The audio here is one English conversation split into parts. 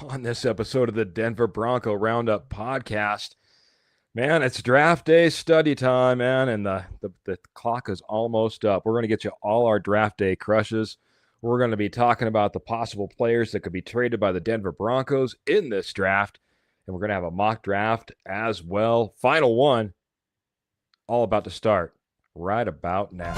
On this episode of the Denver Bronco Roundup podcast. Man, it's draft day study time, man, and the clock is almost up. We're going to get you all our draft day crushes. We're going to be talking about the possible players that could be traded by the Denver Broncos in this draft, and we're going to have a mock draft as well. Final one, all about to start right about now.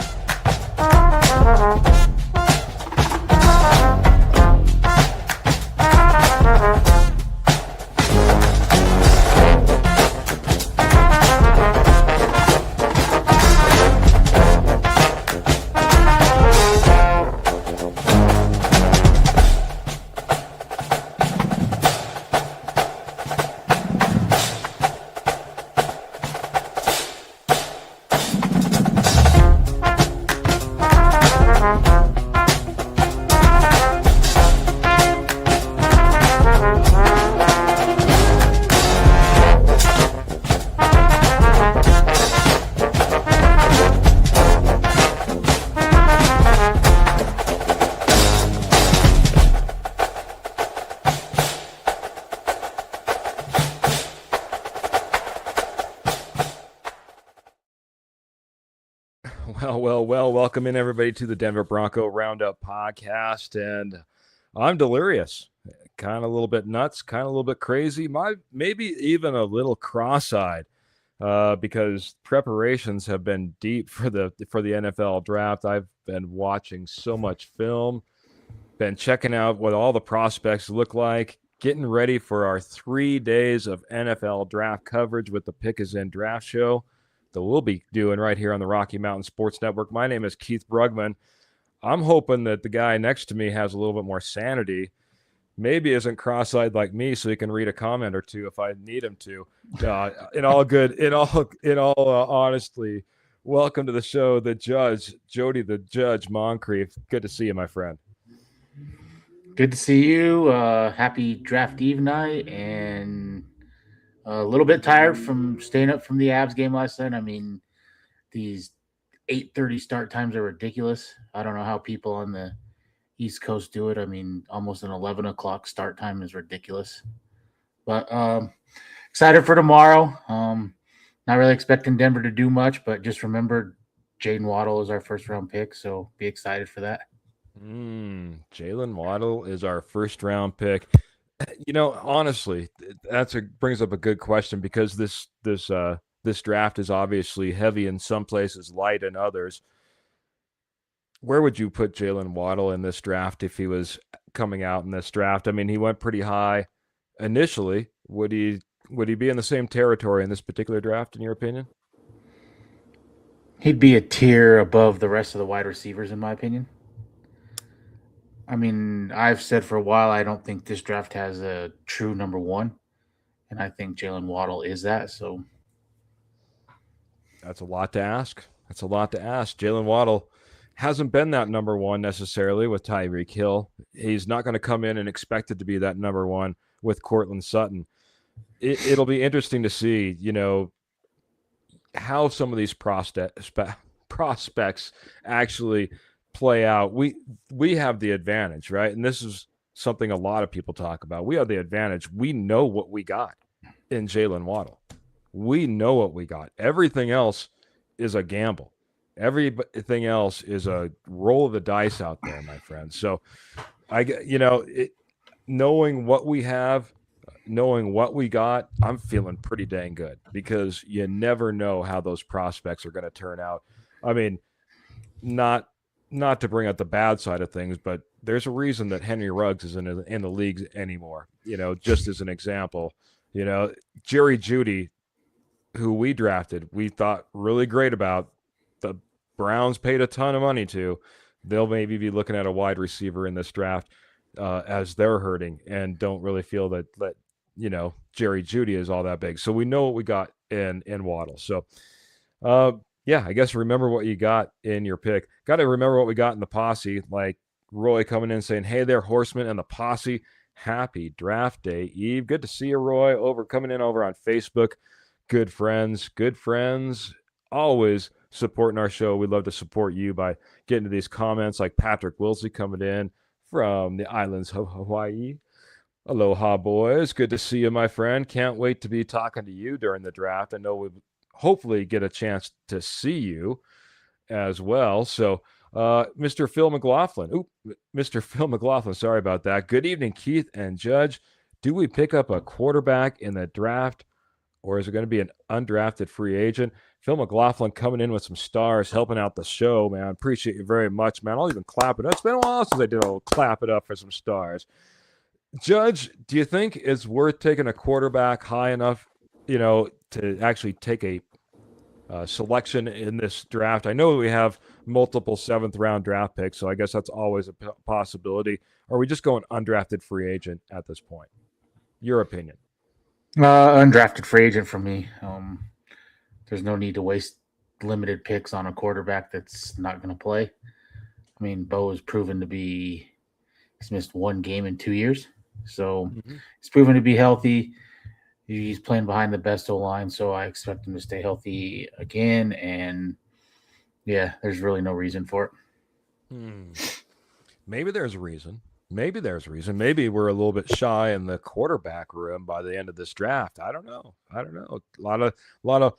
Well, welcome in everybody to the Denver Bronco Roundup podcast. And I'm delirious, kind of a little bit nuts, kind of a little bit crazy, maybe even a little cross-eyed because preparations have been deep for the NFL draft. I've been watching so much film, been checking out what all the prospects look like, getting ready for our 3 days of NFL draft coverage with the Pick Is In draft show that we'll be doing right here on the Rocky Mountain Sports Network. My name is Keith Brugman. I'm hoping that the guy next to me has a little bit more sanity, maybe isn't cross-eyed like me, so he can read a comment or two if I need him to. In all honesty, welcome to the show, the Judge, Jody the Judge Moncrief. Good to see you, my friend. Good to see you. Happy draft eve night, and a little bit tired from staying up from the Avs game last night. I mean, these 8:30 start times are ridiculous. I don't know how people on the East Coast do it. I mean, almost an 11 o'clock start time is ridiculous. But excited for tomorrow. Not really expecting Denver to do much, but just remember Jaden Waddle is our first round pick, so be excited for that. Jalen Waddle is our first round pick. You know, honestly, brings up a good question because this draft is obviously heavy in some places, light in others. Where would you put Jalen Waddle in this draft if he was coming out in this draft? I mean, he went pretty high initially. Would he be in the same territory in this particular draft, in your opinion? He'd be a tier above the rest of the wide receivers, in my opinion. I mean, I've said for a while I don't think this draft has a true number one, and I think Jalen Waddle is that. So that's a lot to ask. Jalen Waddle hasn't been that number one necessarily with Tyreek Hill. He's not going to come in and expect it to be that number one with Courtland Sutton. It'll be interesting to see, you know, how some of these prospects actually play out. We have the advantage, right? And this is something a lot of people talk about. We have the advantage. We know what we got in Jalen Waddle. We know what we got. Everything else is a gamble. Everything else is a roll of the dice out there, my friend. So knowing what we have, knowing what we got, I'm feeling pretty dang good because you never know how those prospects are going to turn out. I mean, not to bring up the bad side of things, but there's a reason that Henry Ruggs isn't in the league anymore. You know, just as an example, you know, Jerry Jeudy, who we drafted, we thought really great about. The Browns paid a ton of money to. They'll maybe be looking at a wide receiver in this draft as they're hurting and don't really feel that you know, Jerry Jeudy is all that big. So we know what we got in Waddle. So yeah, I guess remember what you got in your pick. Got to remember what we got in the posse, like Roy coming in saying, hey there, Horseman and the posse. Happy draft day, Eve. Good to see you, Roy, coming in over on Facebook. Good friends, always supporting our show. We'd love to support you by getting to these comments like Patrick Wilsey coming in from the islands of Hawaii. Aloha, boys. Good to see you, my friend. Can't wait to be talking to you during the draft. I know we hopefully get a chance to see you as well. So, Mr. Phil McLaughlin. Mr. Phil McLaughlin. Sorry about that. Good evening, Keith and Judge. Do we pick up a quarterback in the draft, or is it going to be an undrafted free agent? Phil McLaughlin coming in with some stars, helping out the show, man. Appreciate you very much, man. I'll even clap it up. It's been a while since I did a clap it up for some stars. Judge, do you think it's worth taking a quarterback high enough, to actually take a selection in this draft? I know we have multiple seventh round draft picks, so I guess that's always a possibility. Or are we just going undrafted free agent at this point? Your opinion? Undrafted free agent for me. There's no need to waste limited picks on a quarterback that's not going to play. I mean, Bo has proven to be, he's missed one game in 2 years. So he's proven to be healthy. He's playing behind the best O line, so I expect him to stay healthy again. And yeah, there's really no reason for it. Maybe there's a reason. Maybe there's a reason. Maybe we're a little bit shy in the quarterback room by the end of this draft. I don't know. A lot of.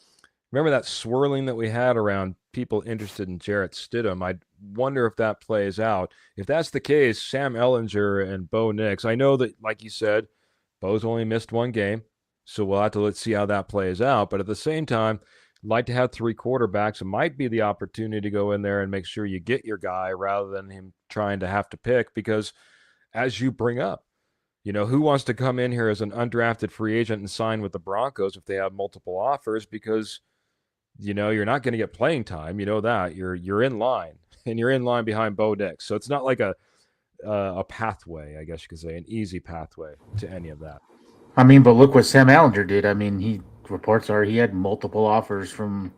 Remember that swirling that we had around people interested in Jarrett Stidham? I wonder if that plays out. If that's the case, Sam Ellinger and Bo Nix. I know that, like you said, Bo's only missed one game, so we'll have to let's see how that plays out. But at the same time, like to have three quarterbacks. It might be the opportunity to go in there and make sure you get your guy rather than him trying to have to pick. Because as you bring up, who wants to come in here as an undrafted free agent and sign with the Broncos if they have multiple offers? Because you're not going to get playing time. You know that you're in line, and you're in line behind Bo Nix. So it's not like a pathway, I guess you could say, an easy pathway to any of that. I mean, but look what Sam Ellinger did. I mean, reports are he had multiple offers from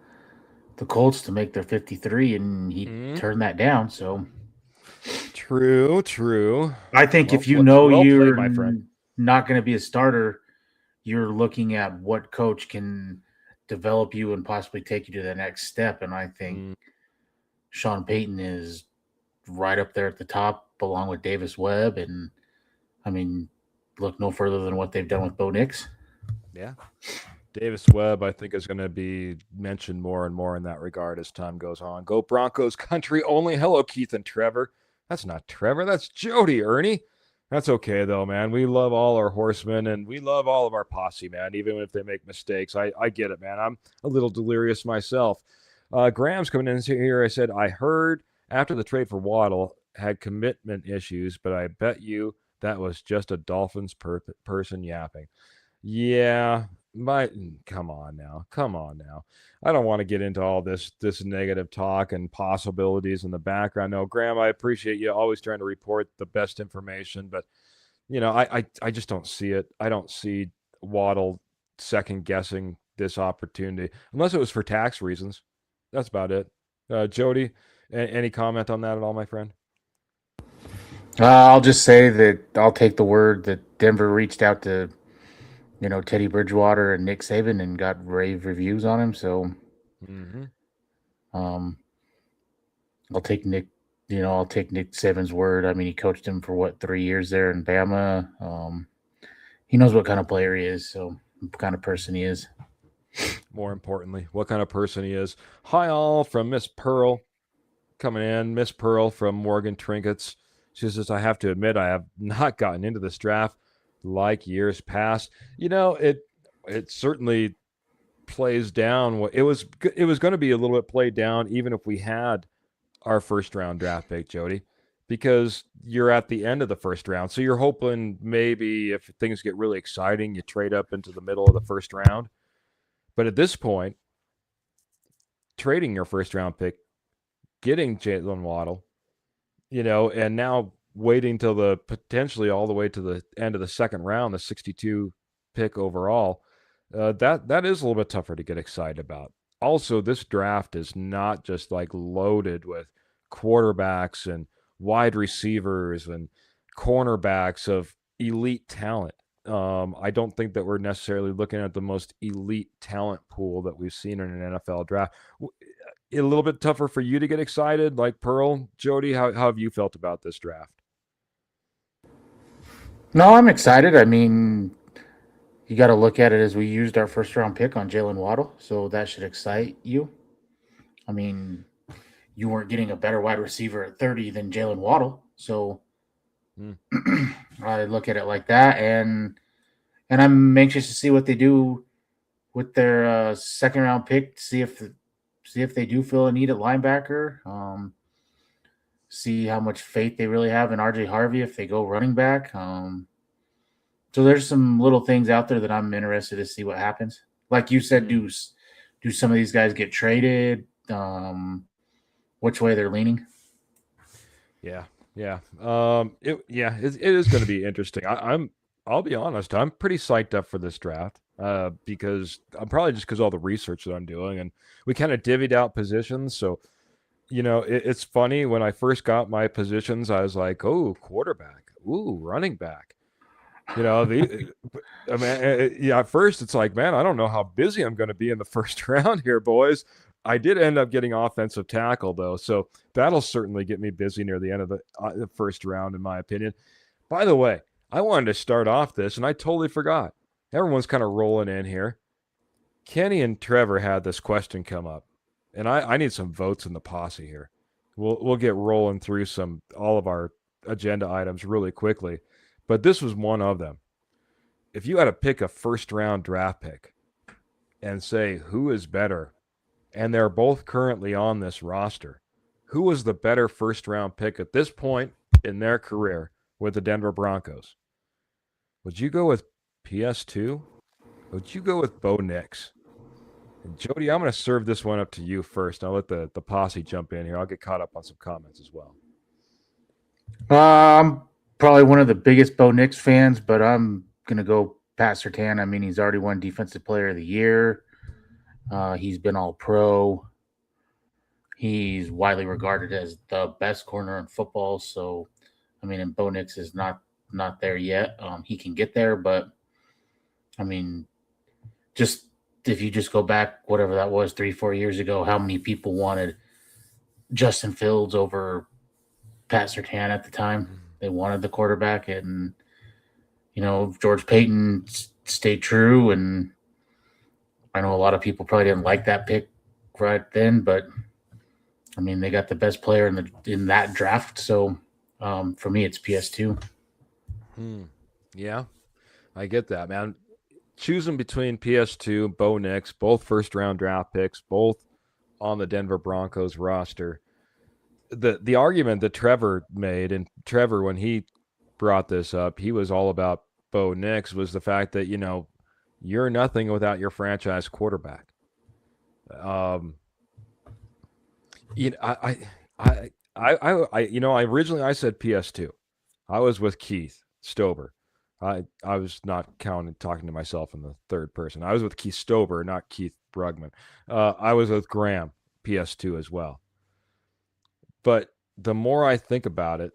the Colts to make their 53, and he turned that down. So true. I think if you know you're not going to be a starter, you're looking at what coach can develop you and possibly take you to the next step. And I think Sean Payton is right up there at the top, along with Davis Webb. And I mean, look no further than what they've done with Bo Nix. Yeah. Davis Webb, I think, is going to be mentioned more and more in that regard as time goes on. Go Broncos country only. Hello, Keith and Trevor. That's not Trevor. That's Jody, Ernie. That's okay, though, man. We love all our horsemen, and we love all of our posse, man, even if they make mistakes. I get it, man. I'm a little delirious myself. Graham's coming in here. I said, I heard after the trade for Waddle had commitment issues, but I bet you that was just a Dolphins person yapping. Yeah, come on now. I don't want to get into all this negative talk and possibilities in the background. No, Graham, I appreciate you always trying to report the best information, but I just don't see it. I don't see Waddle second guessing this opportunity unless it was for tax reasons. That's about it. Jody, any comment on that at all, my friend? I'll just say that I'll take the word that Denver reached out to Teddy Bridgewater and Nick Saban and got rave reviews on him. So, I'll take Nick Saban's word. I mean, he coached him for 3 years there in Bama. He knows what kind of player he is, so what kind of person he is. More importantly, what kind of person he is. Hi, all from Miss Pearl coming in. Miss Pearl from Morgan Trinkets. She says, I have to admit, I have not gotten into this draft like years past. It certainly plays down. It was going to be a little bit played down even if we had our first round draft pick, Jody, because you're at the end of the first round. So you're hoping maybe if things get really exciting, you trade up into the middle of the first round. But at this point, trading your first round pick, getting Jalen Waddle, and now waiting till the potentially all the way to the end of the second round, the 62 pick overall, that is a little bit tougher to get excited about. Also, this draft is not just like loaded with quarterbacks and wide receivers and cornerbacks of elite talent. I don't think that we're necessarily looking at the most elite talent pool that we've seen in an NFL draft. A little bit tougher for you to get excited, like Pearl. Jody, how have you felt about this draft? No, I'm excited. I mean, you got to look at it as we used our first round pick on Jalen Waddle, so that should excite you. I mean, you weren't getting a better wide receiver at 30 than Jalen Waddle, so Hmm. I look at it like that, and I'm anxious to see what they do with their second round pick. To see if they do feel a need at linebacker. See how much faith they really have in RJ Harvey if they go running back. So there's some little things out there that I'm interested to see what happens. Like you said, Hmm. do some of these guys get traded? Which way they're leaning? Yeah, yeah. It is going to be interesting. I'll be honest, I'm pretty psyched up for this draft. Because I'm probably just because all the research that I'm doing, and we kind of divvied out positions. So it's funny when I first got my positions, I was like, oh, quarterback, ooh, running back. You know, I mean, yeah. At first, it's like, man, I don't know how busy I'm going to be in the first round here, boys. I did end up getting offensive tackle though, so that'll certainly get me busy near the end of the first round, in my opinion. By the way, I wanted to start off this, and I totally forgot. Everyone's kind of rolling in here. Kenny and Trevor had this question come up, and I need some votes in the posse here. We'll get rolling through some all of our agenda items really quickly, but this was one of them. If you had to pick a first round draft pick and say who is better, and they're both currently on this roster, who was the better first round pick at this point in their career with the Denver Broncos? Would you go with PS2? Would you go with Bo Nix? And Jody, I'm going to serve this one up to you first. I'll let the posse jump in here. I'll get caught up on some comments as well. I'm probably one of the biggest Bo Nix fans, but I'm gonna go Pat Surtain. I mean, he's already won Defensive Player of the Year. He's been All Pro. He's widely regarded as the best corner in football. So, I mean, and Bo Nix is not there yet. He can get there, but I mean, just if you just go back, whatever that was, 3 4 years ago, how many people wanted Justin Fields over Pat Surtain at the time? They wanted the quarterback, and George Payton stayed true. And I know a lot of people probably didn't like that pick right then, but I mean, they got the best player in that draft. So for me, it's PS2. Hmm. Yeah, I get that, man. Choosing between PS2, Bo Nix, both first round draft picks, both on the Denver Broncos roster. The argument that Trevor made, and Trevor, when he brought this up, he was all about Bo Nix, was the fact that, you're nothing without your franchise quarterback. Um, you know, I originally I said PS2. I was with Keith Stober. I was not talking to myself in the third person. I was with Keith Stober, not Keith Brugman. I was with Graham, PS2 as well. But the more I think about it,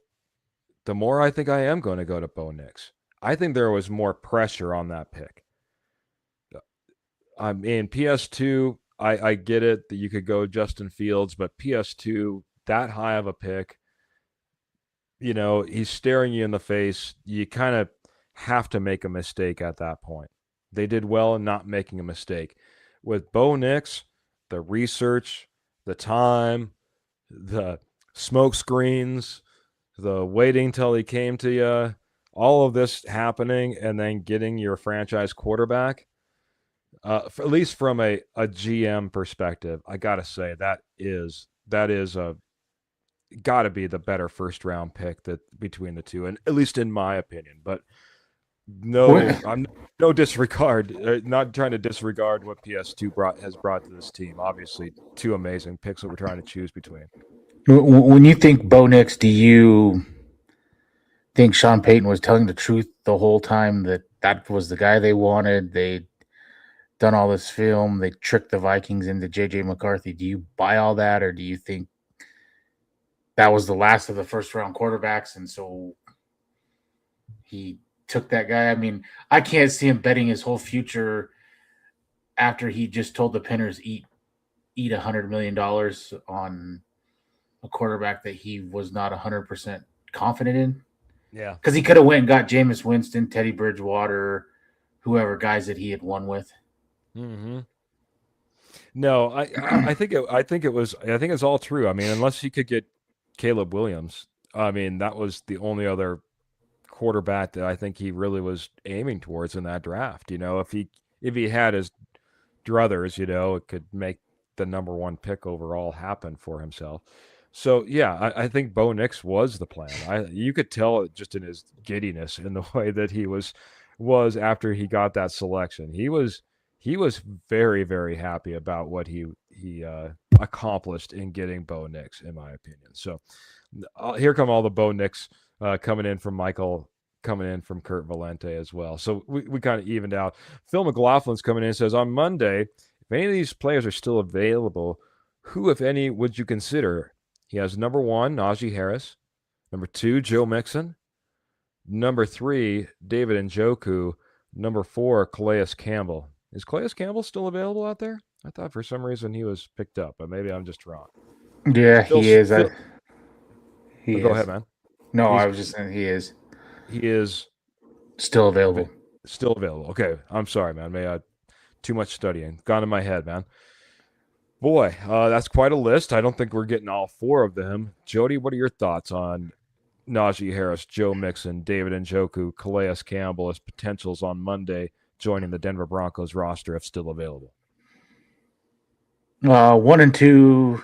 the more I think I am going to go to Bo Nix. I think there was more pressure on that pick. I mean, PS2, I get it that you could go Justin Fields, but PS2, that high of a pick, he's staring you in the face. You kind of have to make a mistake at that point. They did well in not making a mistake. With Bo Nix, the research, the time, the smoke screens, the waiting till he came to you, all of this happening, and then getting your franchise quarterback. At least from a GM perspective, I gotta say that is a got to be the better first round pick that between the two, and at least in my opinion. But no, I'm no disregard, not trying to disregard what PS2 has brought to this team. Obviously, two amazing picks that we're trying to choose between. When you think Bo Nix, do you think Sean Payton was telling the truth the whole time, that that was the guy they wanted? They done all this film. They tricked the Vikings into JJ McCarthy. Do you buy all that, or do you think that was the last of the first round quarterbacks, and so he took that guy? I mean, I can't see him betting his whole future after he just told the Pinners eat $100 million on a quarterback that he was not 100% confident in. Yeah. because he could have went and got Jameis Winston, Teddy Bridgewater, whoever guys that he had won with. Mm-hmm. No, I think it's all true. I mean, unless he could get Caleb Williams, I mean, that was the only other quarterback that I think he really was aiming towards in that draft. If he had his druthers, it could make the number one pick overall happen for himself. So yeah, I think Bo Nix was the plan. You could tell it just in his giddiness in the way that he was after he got that selection. He was very very happy about what he accomplished in getting Bo Nix, in my opinion. So here come all the Bo Nix coming in from Michael, coming in from Kurt Valente as well. So we kind of evened out. Phil McLaughlin's coming in and says, on Monday, if any of these players are still available, who, if any, would you consider? He has number 1, Najee Harris. Number 2, Joe Mixon. Number 3, David Njoku. Number 4, Calais Campbell. Is Calais Campbell still available out there? I thought for some reason he was picked up, but maybe I'm just wrong. Yeah, he is. Oh, He go ahead, is. man. No, He's I was just saying he is he is still available. still available. Okay, I'm sorry, man. May I too much studying gone in my head, man. Boy, that's quite a list. I don't think we're getting all 4 of them. Jody, what are your thoughts on Najee Harris, Joe Mixon, David Njoku, Calais Campbell as potentials on Monday joining the Denver Broncos roster if still available? 1 and 2,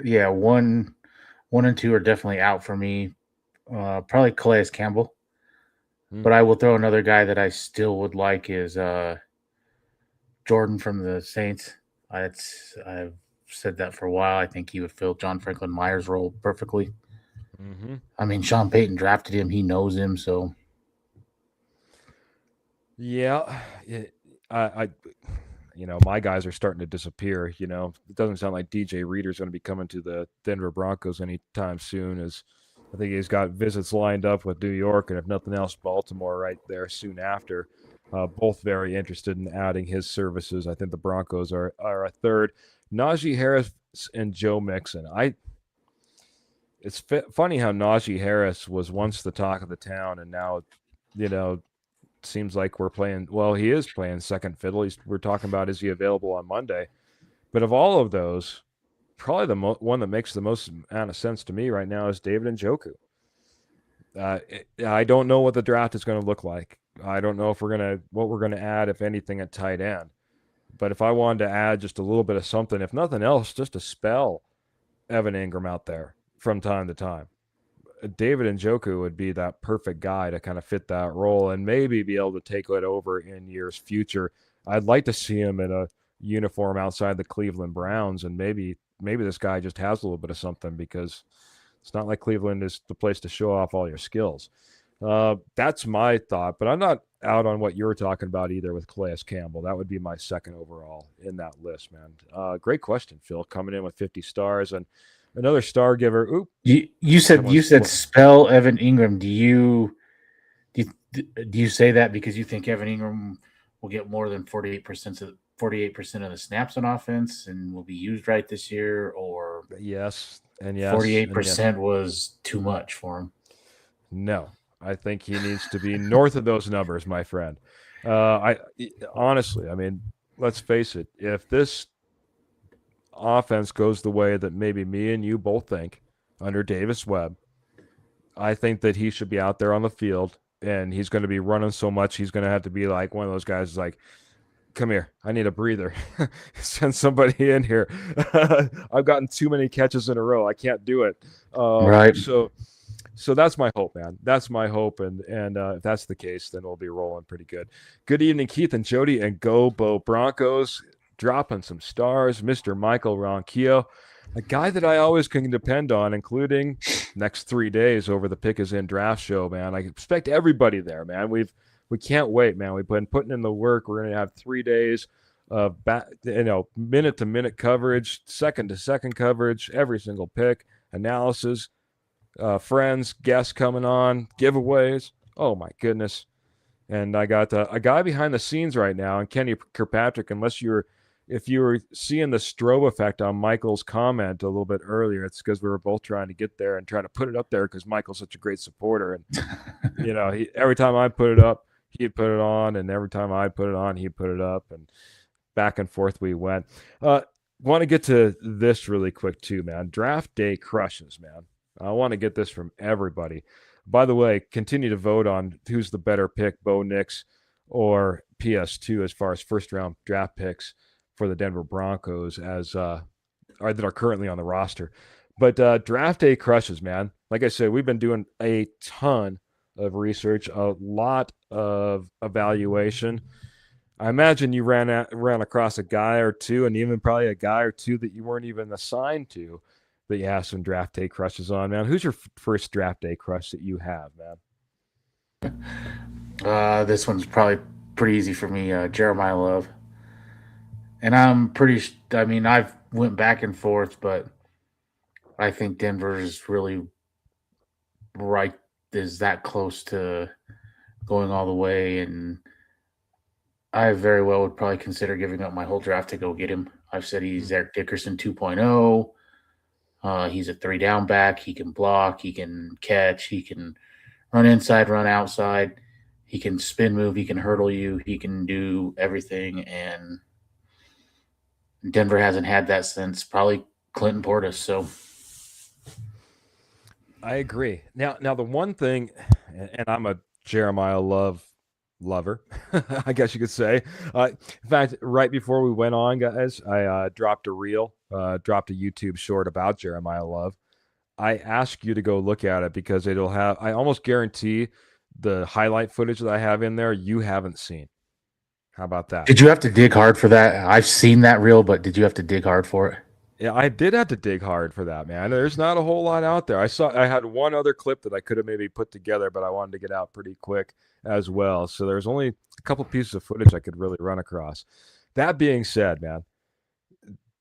yeah, one and 2 are definitely out for me. Probably Calais Campbell, but I will throw another guy that I still would like is Jordan from the Saints. I've said that for a while. I think he would fill John Franklin Myers' role perfectly. Mm-hmm. I mean, Sean Payton drafted him; he knows him. So, Yeah, I my guys are starting to disappear. It doesn't sound like DJ Reader's going to be coming to the Denver Broncos anytime soon. As I think he's got visits lined up with New York, and if nothing else, Baltimore right there soon after. Both very interested in adding his services. I think the Broncos are a third. Najee Harris and Joe Mixon. It's funny how Najee Harris was once the talk of the town, and now, you know, seems like we're playing. Well, he is playing second fiddle. We're talking about, is he available on Monday? But of all of those, probably the one that makes the most amount of sense to me right now is David Njoku. I don't know what the draft is going to look like. I don't know what we're gonna add, if anything, at tight end. But if I wanted to add just a little bit of something, if nothing else, just to spell Evan Ingram out there from time to time, David Njoku would be that perfect guy to kind of fit that role and maybe be able to take it over in years future. I'd like to see him in a uniform outside the Cleveland Browns, and maybe this guy just has a little bit of something, because it's not like Cleveland is the place to show off all your skills. That's my thought, but I'm not out on what you're talking about either with Calais Campbell. That would be my second overall in that list, man. Great question, Phil, coming in with 50 stars and another star giver. Oop. you said spell Evan Ingram. Do you say that because you think Evan Ingram will get more than 48% of the snaps on offense and will be used right this year, or yes and yes, 48% was too much for him? No, I think he needs to be north of those numbers, my friend. I honestly, I mean, let's face it. If this offense goes the way that maybe me and you both think under Davis Webb, I think that he should be out there on the field, and he's going to be running so much. He's going to have to be like one of those guys, like, come here, I need a breather. Send somebody in here. I've gotten too many catches in a row. I can't do it. Right. So that's my hope, man. That's my hope, and if that's the case, then we'll be rolling pretty good. Good evening, Keith and Jody, and go Bo Broncos. Dropping some stars, Mr. Michael Ronquillo, a guy that I always can depend on, including next 3 days over the Pick Is In draft show, man. I expect everybody there, man. We can't wait, man. We've been putting in the work. We're going to have 3 days of minute to minute coverage, second to second coverage, every single pick, analysis, friends, guests coming on, giveaways. Oh my goodness. And I got a guy behind the scenes right now, and Kenny Kirkpatrick, unless you're if you were seeing the strobe effect on Michael's comment a little bit earlier, it's because we were both trying to get there and trying to put it up there because Michael's such a great supporter. And, every time I put it up, he'd put it on. And every time I put it on, he'd put it up. And back and forth we went. Want to get to this really quick too, man. Draft day crushes, man. I want to get this from everybody. By the way, continue to vote on who's the better pick, Bo Nix or PS2 as far as first round draft picks for the Denver Broncos that are currently on the roster. But draft day crushes, man. Like I said, we've been doing a ton of research, a lot of evaluation. I imagine you ran across a guy or two, and even probably a guy or two that you weren't even assigned to, that you have some draft day crushes on, man. Who's your first draft day crush that you have, man? This one's probably pretty easy for me. Jeremiah Love, and I'm pretty. I mean, I've went back and forth, but I think Denver is really right. Is that close to going all the way, and I very well would probably consider giving up my whole draft to go get him. I've said he's Eric Dickerson 2.0. He's a 3-down back. He can block. He can catch. He can run inside, run outside. He can spin move. He can hurdle you. He can do everything. And Denver hasn't had that since probably Clinton Portis. So I agree. Now the one thing, and I'm a Jeremiah Love lover, I guess you could say. In fact, right before we went on, guys, I dropped a dropped a YouTube short about Jeremiah Love. I ask you to go look at it because it'll have, I almost guarantee the highlight footage that I have in there, you haven't seen. How about that? did you have to dig hard for that? I've seen that reel, but did you have to dig hard for it? Yeah, I did have to dig hard for that, man. There's not a whole lot out there. I had one other clip that I could have maybe put together, but I wanted to get out pretty quick as well. So there's only a couple pieces of footage I could really run across. That being said, man,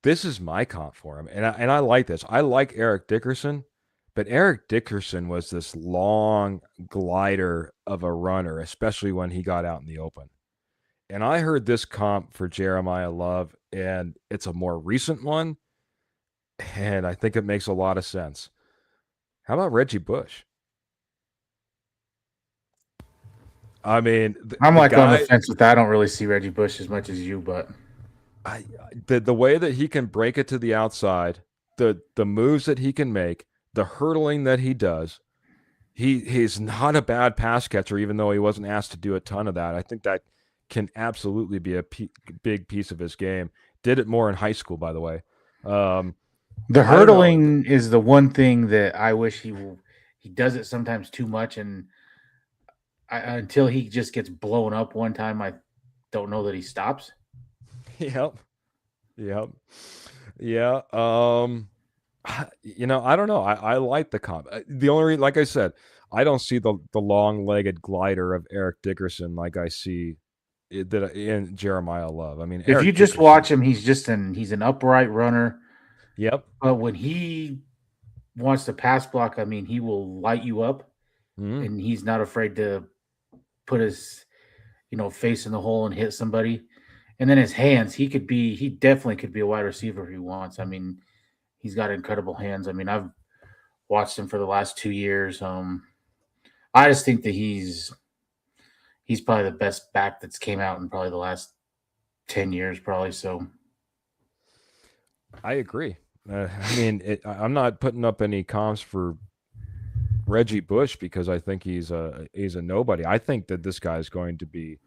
this is my comp for him, and I like this. I like Eric Dickerson, but Eric Dickerson was this long glider of a runner, especially when he got out in the open. And I heard this comp for Jeremiah Love, and it's a more recent one, and I think it makes a lot of sense. How about Reggie Bush? I mean, I'm the like on the guy, fence with that. I don't really see Reggie Bush as much as you, but the way that he can break it to the outside, the moves that he can make, the hurdling that he does, he's not a bad pass catcher, even though he wasn't asked to do a ton of that. I think that can absolutely be a big piece of his game. Did it more in high school, by the way. the I don't know. hurdling is the one thing that I wish he does it sometimes too much, and until he just gets blown up one time, I don't know that he stops. Yep. Yep. Yeah. I don't know. I like the comp. The only reason, like I said, I don't see the long-legged glider of Eric Dickerson like I see in Jeremiah Love. I mean, If Eric you just Dickerson. watch him, he's an upright runner. Yep. But when he wants to pass block, I mean, he will light you up, Mm-hmm. and he's not afraid to put his face in the hole and hit somebody. And then his hands, he definitely could be a wide receiver if he wants. I mean, he's got incredible hands. I mean, I've watched him for the last 2 years. I just think that he's probably the best back that's came out in probably the last 10 years, probably. So I agree. I mean, I'm not putting up any comps for Reggie Bush because I think he's a nobody. I think that this guy is going to be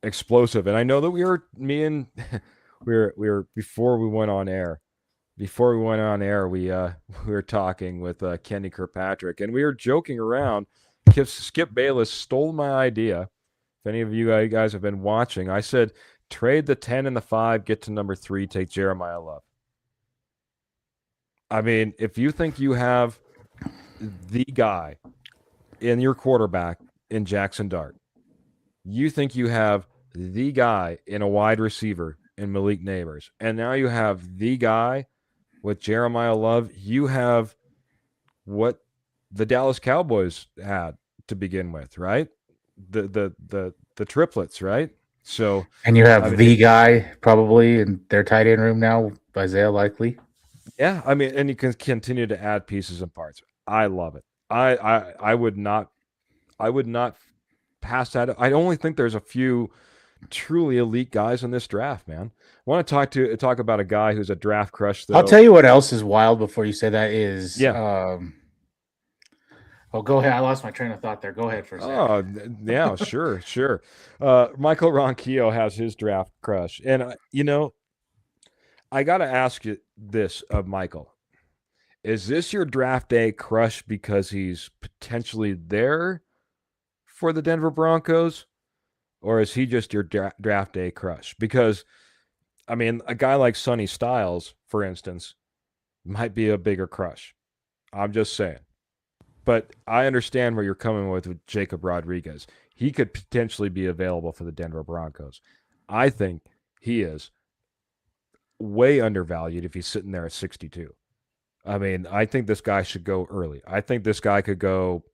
explosive, and I know that me and we were before we went on air. Before we went on air, we were talking with Kenny Kirkpatrick, and we were joking around. Skip Bayless stole my idea. If any of you guys have been watching, I said trade the 10 and the 5, get to number 3, take Jeremiah Love. I mean, if you think you have the guy in your quarterback in Jackson Dart, you think you have the guy in a wide receiver in Malik Neighbors, and now you have the guy with Jeremiah Love, you have what the Dallas Cowboys had to begin with, right? The triplets, right? So, And you I have mean, the guy probably in their tight end room now, Isaiah Likely. yeah, I mean, and you can continue to add pieces and parts. I love it. I would not pass that. I only think there's a few truly elite guys in this draft, man. I want to talk about a guy who's a draft crush I'll though. tell you what else is wild before you say that is Yeah. oh, go ahead. I lost my train of thought there. Go ahead for a sec. Oh, yeah, sure, sure. Michael Ronquillo has his draft crush. And I got to ask you this of Michael. Is this your draft day crush because he's potentially there for the Denver Broncos, or is he just your draft day crush? Because I mean, a guy like Sonny Styles, for instance, might be a bigger crush. I'm just saying. But I understand where you're coming with Jacob Rodriguez. He could potentially be available for the Denver Broncos. I think he is way undervalued if he's sitting there at 62. I mean, I think this guy should go early. I think this guy could go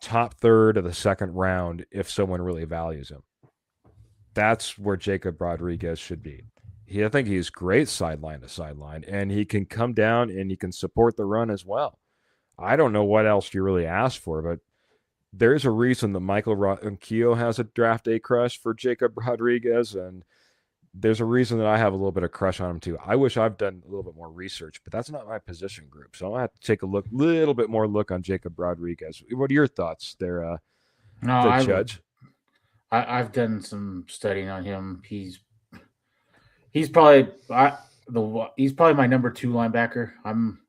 top third of the second round if someone really values him. That's where Jacob Rodriguez should be. I think he's great sideline to sideline, and he can come down and he can support the run as well. I don't know what else you really ask for, but there's a reason that Michael Ronquillo has a draft day crush for Jacob Rodriguez, and there's a reason that I have a little bit of crush on him too. I wish I've done a little bit more research, but that's not my position group, so I have to take a little bit more look on Jacob Rodriguez. What are your thoughts there, No, the I've judge? I've done some studying on him. He's probably he's probably my number two linebacker. I'm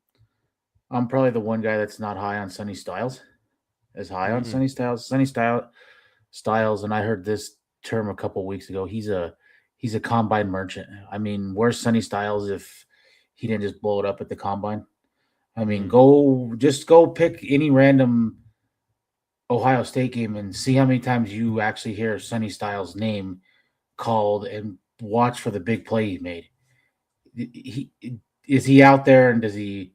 probably the one guy that's not high on Sonny Styles. As high on Mm, Sonny Styles. Styles, and I heard this term a couple weeks ago. He's a combine merchant. I mean, where's Sonny Styles if he didn't just blow it up at the combine? I mean, mm. go pick any random Ohio State game and see how many times you actually hear Sonny Styles' name called and watch for the big play he made. He is he out there and does he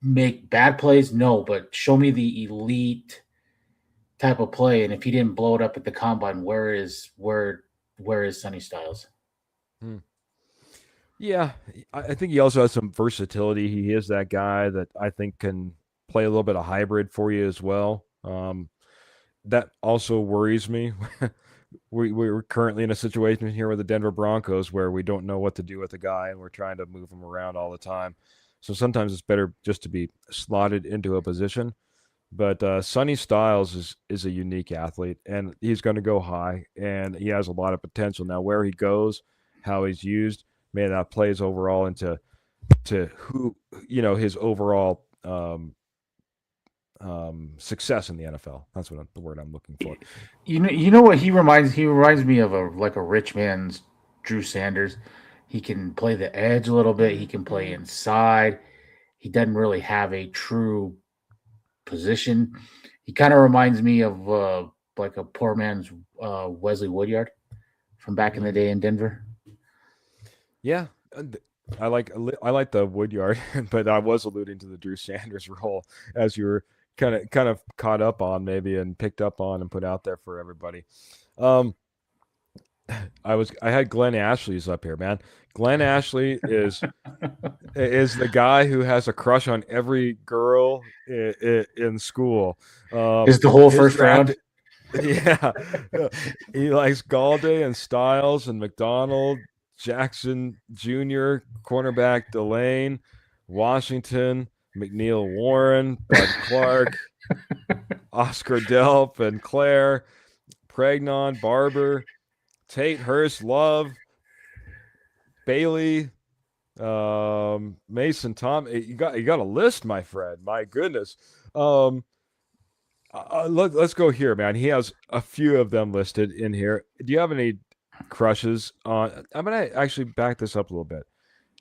make bad plays? No, but show me the elite type of play. And if he didn't blow it up at the combine, where is Sonny Styles? Hmm. Yeah, I think he also has some versatility. He is that guy that I think can play a little bit of hybrid for you as well. That also worries me. We're currently in a situation here with the Denver Broncos where we don't know what to do with the guy and we're trying to move him around all the time. So sometimes it's better just to be slotted into a position. But Sonny Styles is a unique athlete, and he's going to go high, and he has a lot of potential. Now, where he goes, how he's used, man, that plays overall into who his overall success in the NFL. That's the word I'm looking for. You know what he reminds? He reminds me of a rich man's Drew Sanders. He can play the edge a little bit. He can play inside. He doesn't really have a true position. He kind of reminds me of like a poor man's Wesley Woodyard from back in the Mm. day in Denver. Yeah, I like the Woodyard, but I was alluding to the Drew Sanders role as you were kind of caught up on maybe and picked up on and put out there for everybody. Um, I had Glenn Ashley's up here, man. Glenn Ashley is the guy who has a crush on every girl in school. Is the whole His first draft, round? yeah, he likes Galladay and Styles and McDonald, Jackson Jr., cornerback Delane, Washington, McNeil Warren, Bud Clark, Oscar Delp and Claire, Pregnon, Barber, Tate, Hurst, Love, Bailey, Mason Tom. You got a list, my friend. My goodness. Um, let's go here, man. He has a few of them listed in here. Do you have any crushes on? I'm gonna actually back this up a little bit.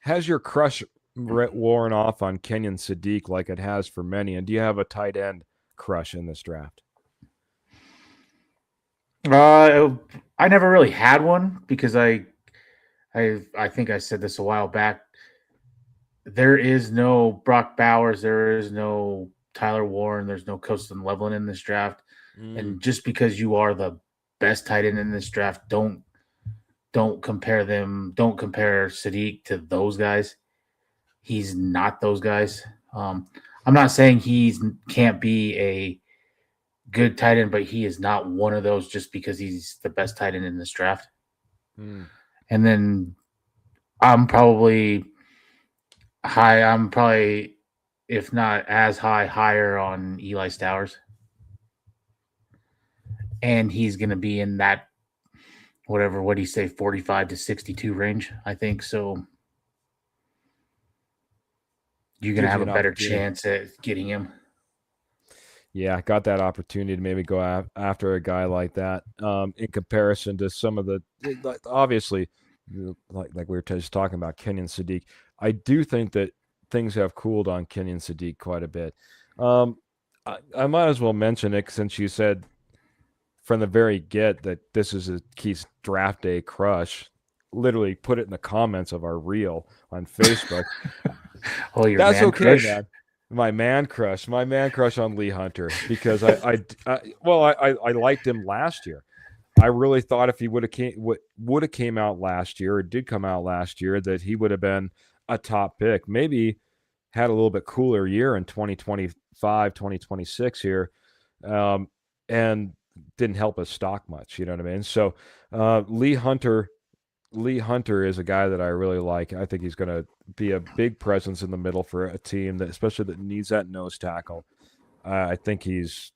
Has your crush worn off on Kenyon Sadiq like it has for many? And do you have a tight end crush in this draft? I never really had one because I think I said this a while back. There is no Brock Bowers. There is no Tyler Warren. There's no Coaston Levelin in this draft. Mm, And just because you are the best tight end in this draft. Don't compare them. Don't compare Sadiq to those guys. He's not those guys. I'm not saying he can't be a good tight end, but he is not one of those just because he's the best tight end in this draft. And then I'm probably high. I'm probably, if not as high, higher on Eli Stowers. And he's going to be in that, whatever, what do you say, 45 to 62 range, I think. So you're going to Gives have you a an better opportunity. chance at getting him. Yeah, I got that opportunity to maybe go after a guy like that. In comparison to some of the, obviously, like we were just talking about Kenyon Sadiq, I do think that things have cooled on Kenyon Sadiq quite a bit. I might as well mention it since you said from the very get that this is a Keith's draft day crush. Literally put it in the comments of our reel on Facebook. Oh, your That's man okay, crush? man. My man crush on Lee Hunter because I liked him last year. I really thought if he would have came out last year or did come out last year that he would have been a top pick. Maybe had a little bit cooler year in 2025, 2026 here, and didn't help his stock much. You know what I mean? So Lee Hunter is a guy that I really like. I think he's going to be a big presence in the middle for a team that, especially that needs that nose tackle. I think he's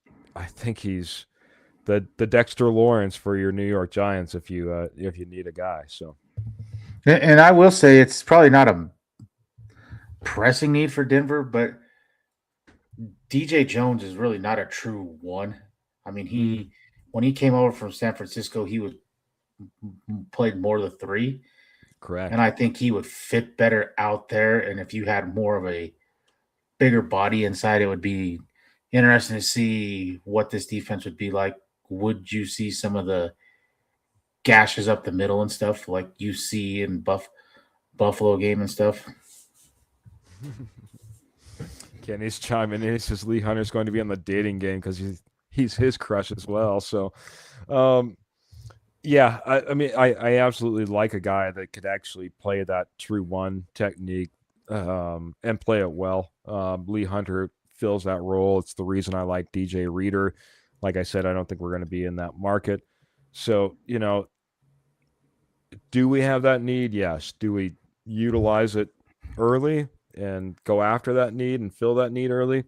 the Dexter Lawrence for your New York Giants if you need a guy. So, And I will say it's probably not a pressing need for Denver, but DJ Jones is really not a true one. I mean, when he came over from San Francisco, he was played more of the three, and correct. I think he would fit better out there. And if you had more of a bigger body inside, it would be interesting to see what this defense would be like. Would you see some of the gashes up the middle and stuff like you see in Buffalo game and stuff? Kenny's chiming in. He says Lee Hunter's going to be on the dating game because he's his crush as well. So, um, yeah, I mean, I absolutely like a guy that could actually play that true one technique and play it well. Lee Hunter fills that role. It's the reason I like DJ Reader. Like I said, I don't think we're going to be in that market. So, do we have that need? Yes. Do we utilize it early and go after that need and fill that need early?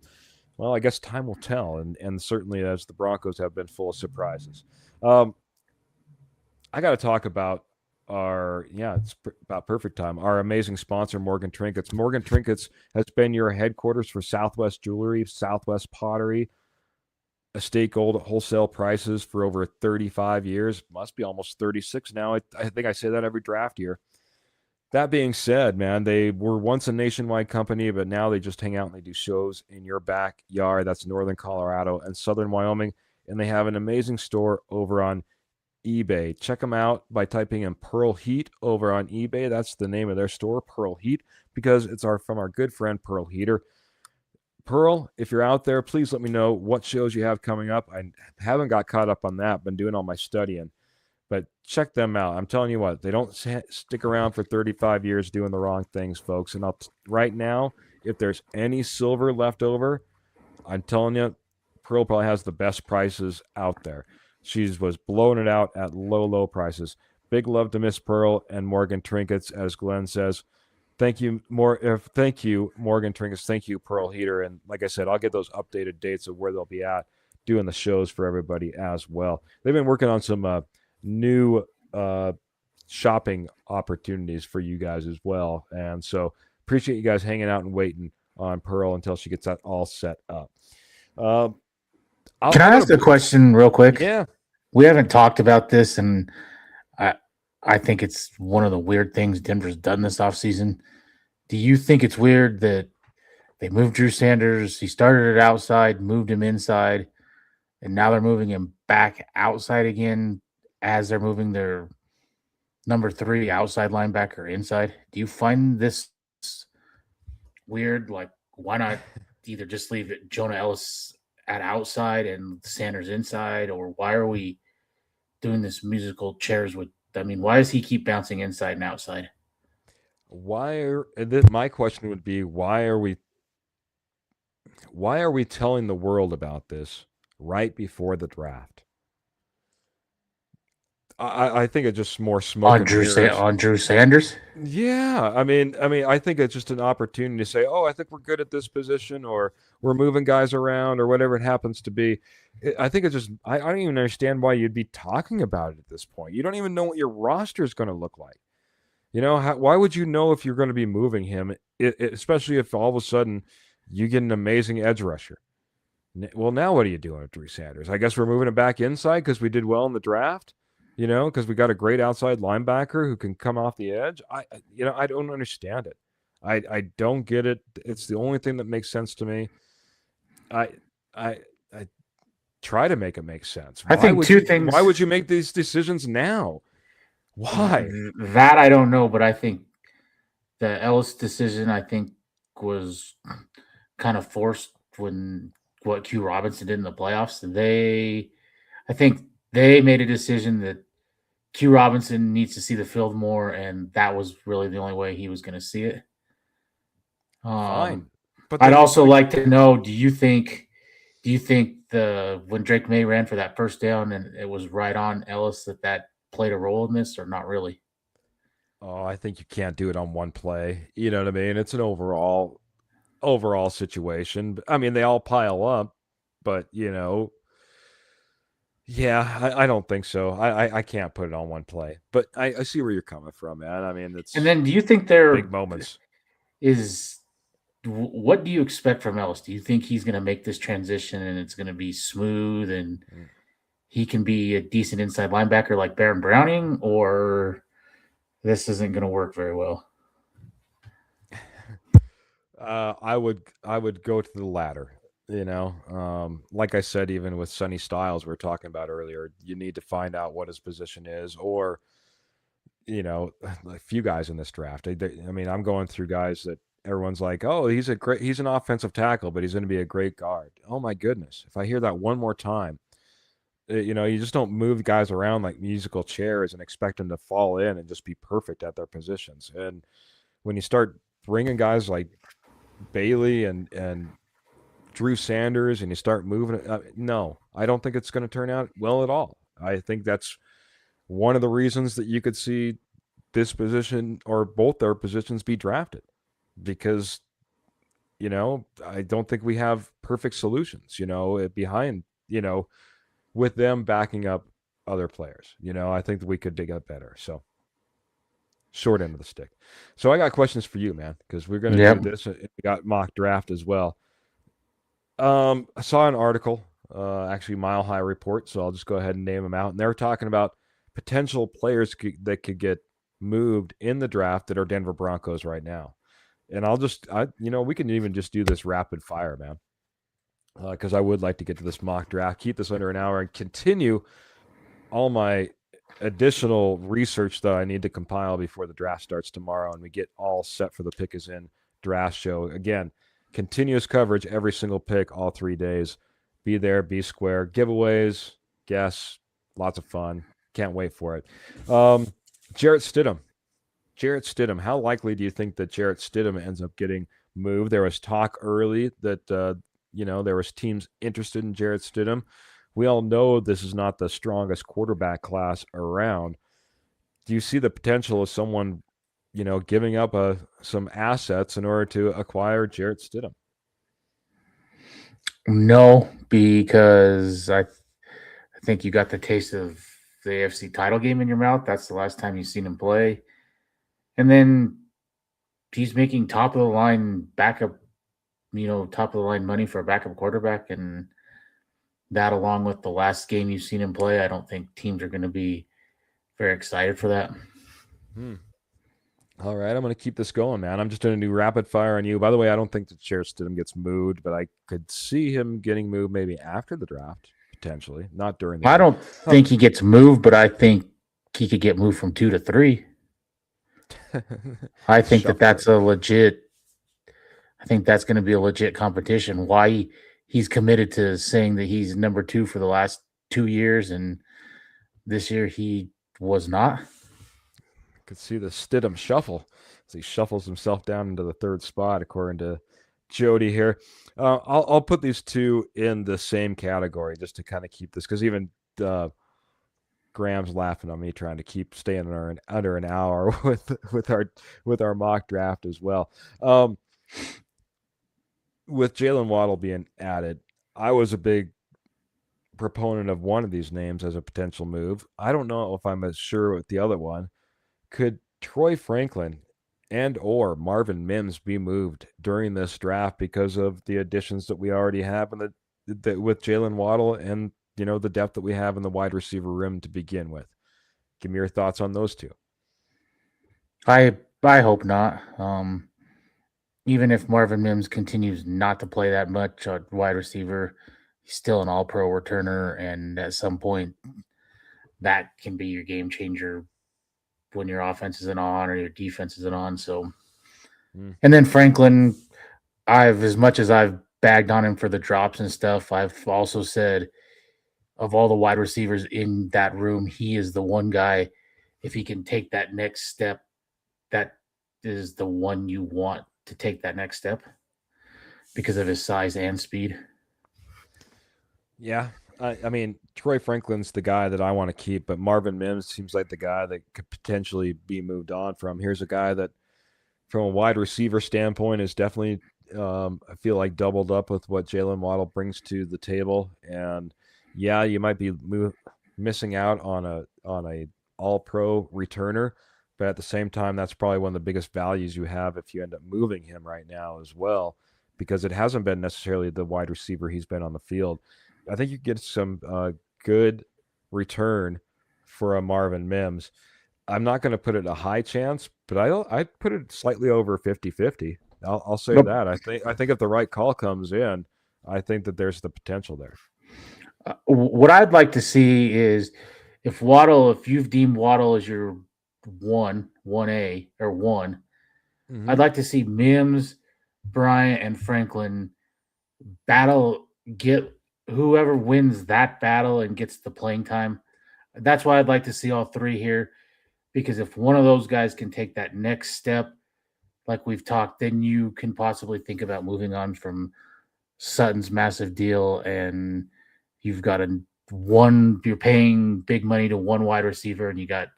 Well, I guess time will tell, and certainly as the Broncos have been full of surprises. I got to talk about about perfect time. Our amazing sponsor, Morgan Trinkets. Morgan Trinkets has been your headquarters for Southwest Jewelry, Southwest Pottery, estate gold at wholesale prices for over 35 years. Must be almost 36 now. I think I say that every draft year. That being said, man, they were once a nationwide company, but now they just hang out and they do shows in your backyard. That's northern Colorado and southern Wyoming. And they have an amazing store over on eBay. Check them out by typing in Pearl Heat over on eBay. That's the name of their store, Pearl Heat, because it's from our good friend Pearl Heater. Pearl, if you're out there, please let me know what shows you have coming up. I haven't got caught up on that. Been doing all my studying, but check them out. I'm telling you what, they don't stick around for 35 years doing the wrong things, folks. And right now, if there's any silver left over, I'm telling you, Pearl probably has the best prices out there. She was blowing it out at low prices. Big love to Miss Pearl and Morgan Trinkets, as Glenn says. Thank you, Morgan Trinkets. Thank you, Pearl Heater. And like I said, I'll get those updated dates of where they'll be at doing the shows for everybody as well. They've been working on some new shopping opportunities for you guys as well. And so appreciate you guys hanging out and waiting on Pearl until she gets that all set up. Can I ask a question real quick? Yeah. We haven't talked about this, and I think it's one of the weird things Denver's done this offseason. Do you think it's weird that they moved Drew Sanders? He started it outside, moved him inside, and now they're moving him back outside again as they're moving their number 3 outside linebacker inside. Do you find this weird? Like, why not either just leave it Jonah Ellis at outside and Sanders inside, or why are we doing this musical chairs with? I mean, why does he keep bouncing inside and outside? My question would be why are we telling the world about this right before the draft? I think it's just more smoke and mirrors. On Drew Sanders. Yeah, I think it's just an opportunity to say, "Oh, I think we're good at this position," or "We're moving guys around," or whatever it happens to be. I think it's just I don't even understand why you'd be talking about it at this point. You don't even know what your roster is going to look like. Why would you know if you're going to be moving him, especially if all of a sudden you get an amazing edge rusher? Well, now what are you doing with Drew Sanders? I guess we're moving it back inside because we did well in the draft, because we got a great outside linebacker who can come off the edge. I don't understand it. I don't get it. It's the only thing that makes sense to me. I I I try to make it make sense. I think two things. Why would you make these decisions now? Why? That I don't know, but I think the Ellis decision, I think, was kind of forced when what Q Robinson did in the playoffs. I think they made a decision that Q Robinson needs to see the field more, and that was really the only way he was going to see it. Fine, but I'd also like to know: do you think when Drake May ran for that first down and it was right on Ellis that played a role in this, or not really? Oh, I think you can't do it on one play. You know what I mean? It's an overall situation. I mean, they all pile up, but yeah, I don't think so. I can't put it on one play, but I see where you're coming from, man. I mean, it's And then, do you think there big moments. What do you expect from Ellis? Do you think he's going to make this transition and it's going to be smooth and he can be a decent inside linebacker like Baron Browning, or this isn't going to work very well? I would go to the latter. Like I said, even with Sonny Styles, we were talking about earlier, you need to find out what his position is, or a few guys in this draft. I'm going through guys that everyone's like, oh, he's an offensive tackle, but he's going to be a great guard. Oh my goodness! If I hear that one more time, you just don't move guys around like musical chairs and expect them to fall in and just be perfect at their positions. And when you start bringing guys like Bailey and Drew Sanders and you start moving it, no, I don't think it's going to turn out well at all. I think that's one of the reasons that you could see this position or both their positions be drafted, because I don't think we have perfect solutions behind with them backing up other players. I think that we could dig up better. So short end of the stick. So I got questions for you, man, because we're going to do this. We got mock draft as well. I saw an article, actually Mile High Report, so I'll just go ahead and name them out. And they're talking about potential players that could get moved in the draft that are Denver Broncos right now. And we can even just do this rapid fire, man, because I would like to get to this mock draft, keep this under an hour, and continue all my additional research that I need to compile before the draft starts tomorrow, and we get all set for the Pick Is In draft show. Again, continuous coverage every single pick, all 3 days. Be there, be square. Giveaways, guess, lots of fun. Can't wait for it. Jarrett Stidham. How likely do you think that Jarrett Stidham ends up getting moved? There was talk early that there was teams interested in Jarrett Stidham. We all know this is not the strongest quarterback class around. Do you see the potential of someone, giving up some assets in order to acquire Jarrett Stidham? No, because I think you got the taste of the AFC title game in your mouth. That's the last time you've seen him play. And then he's making top of the line backup, top of the line money for a backup quarterback. And that, along with the last game you've seen him play, I don't think teams are going to be very excited for that. All right, I'm going to keep this going, man. I'm just going to do rapid fire on you. By the way, I don't think that Jarrett Stidham gets moved, but I could see him getting moved maybe after the draft, potentially, not during the I don't think he gets moved, but I think he could get moved from 2 to 3. I think that's a legit. I think that's going to be a legit competition. Why he's committed to saying that he's number 2 for the last 2 years, and This year he was not. Could see the Stidham shuffle as he shuffles himself down into the third spot, according to Jody here. I'll put these two in the same category just to kind of keep this, because even Graham's laughing on me trying to keep staying under an hour with our mock draft as well. With Jalen Waddle being added, I was a big proponent of one of these names as a potential move. I don't know if I'm as sure with the other one. Could Troy Franklin and or Marvin Mims be moved during this draft because of the additions that we already have in with Jalen Waddle and the depth that we have in the wide receiver room to begin with? Give me your thoughts on those two. I hope not. Even if Marvin Mims continues not to play that much at wide receiver, he's still an all-pro returner, and at some point that can be your game changer when your offense isn't on or your defense isn't on. So, and then Franklin, as much as I've bagged on him for the drops and stuff, I've also said of all the wide receivers in that room, he is the one guy, if he can take that next step, that is the one you want to take that next step because of his size and speed. Yeah. I mean, Troy Franklin's the guy that I want to keep, but Marvin Mims seems like the guy that could potentially be moved on from. Here's a guy that, from a wide receiver standpoint, is definitely, I feel like, doubled up with what Jalen Waddle brings to the table. And yeah, you might be missing out on a all-pro returner, but at the same time, that's probably one of the biggest values you have if you end up moving him right now as well, because it hasn't been necessarily the wide receiver he's been on the field. I think you get some good return for a Marvin Mims. I'm not going to put it a high chance, but I'd put it slightly over 50-50. I'll say Nope. that. I think if the right call comes in, I think that there's the potential there. What I'd like to see is if you've deemed Waddle as your 1A or one, I'd like to see Mims, Bryant, and Franklin battle, get whoever wins that battle and gets the playing time. That's why I'd like to see all three here, because if one of those guys can take that next step, like we've talked, then you can possibly think about moving on from Sutton's massive deal, and you've got you're paying big money to one wide receiver, and you got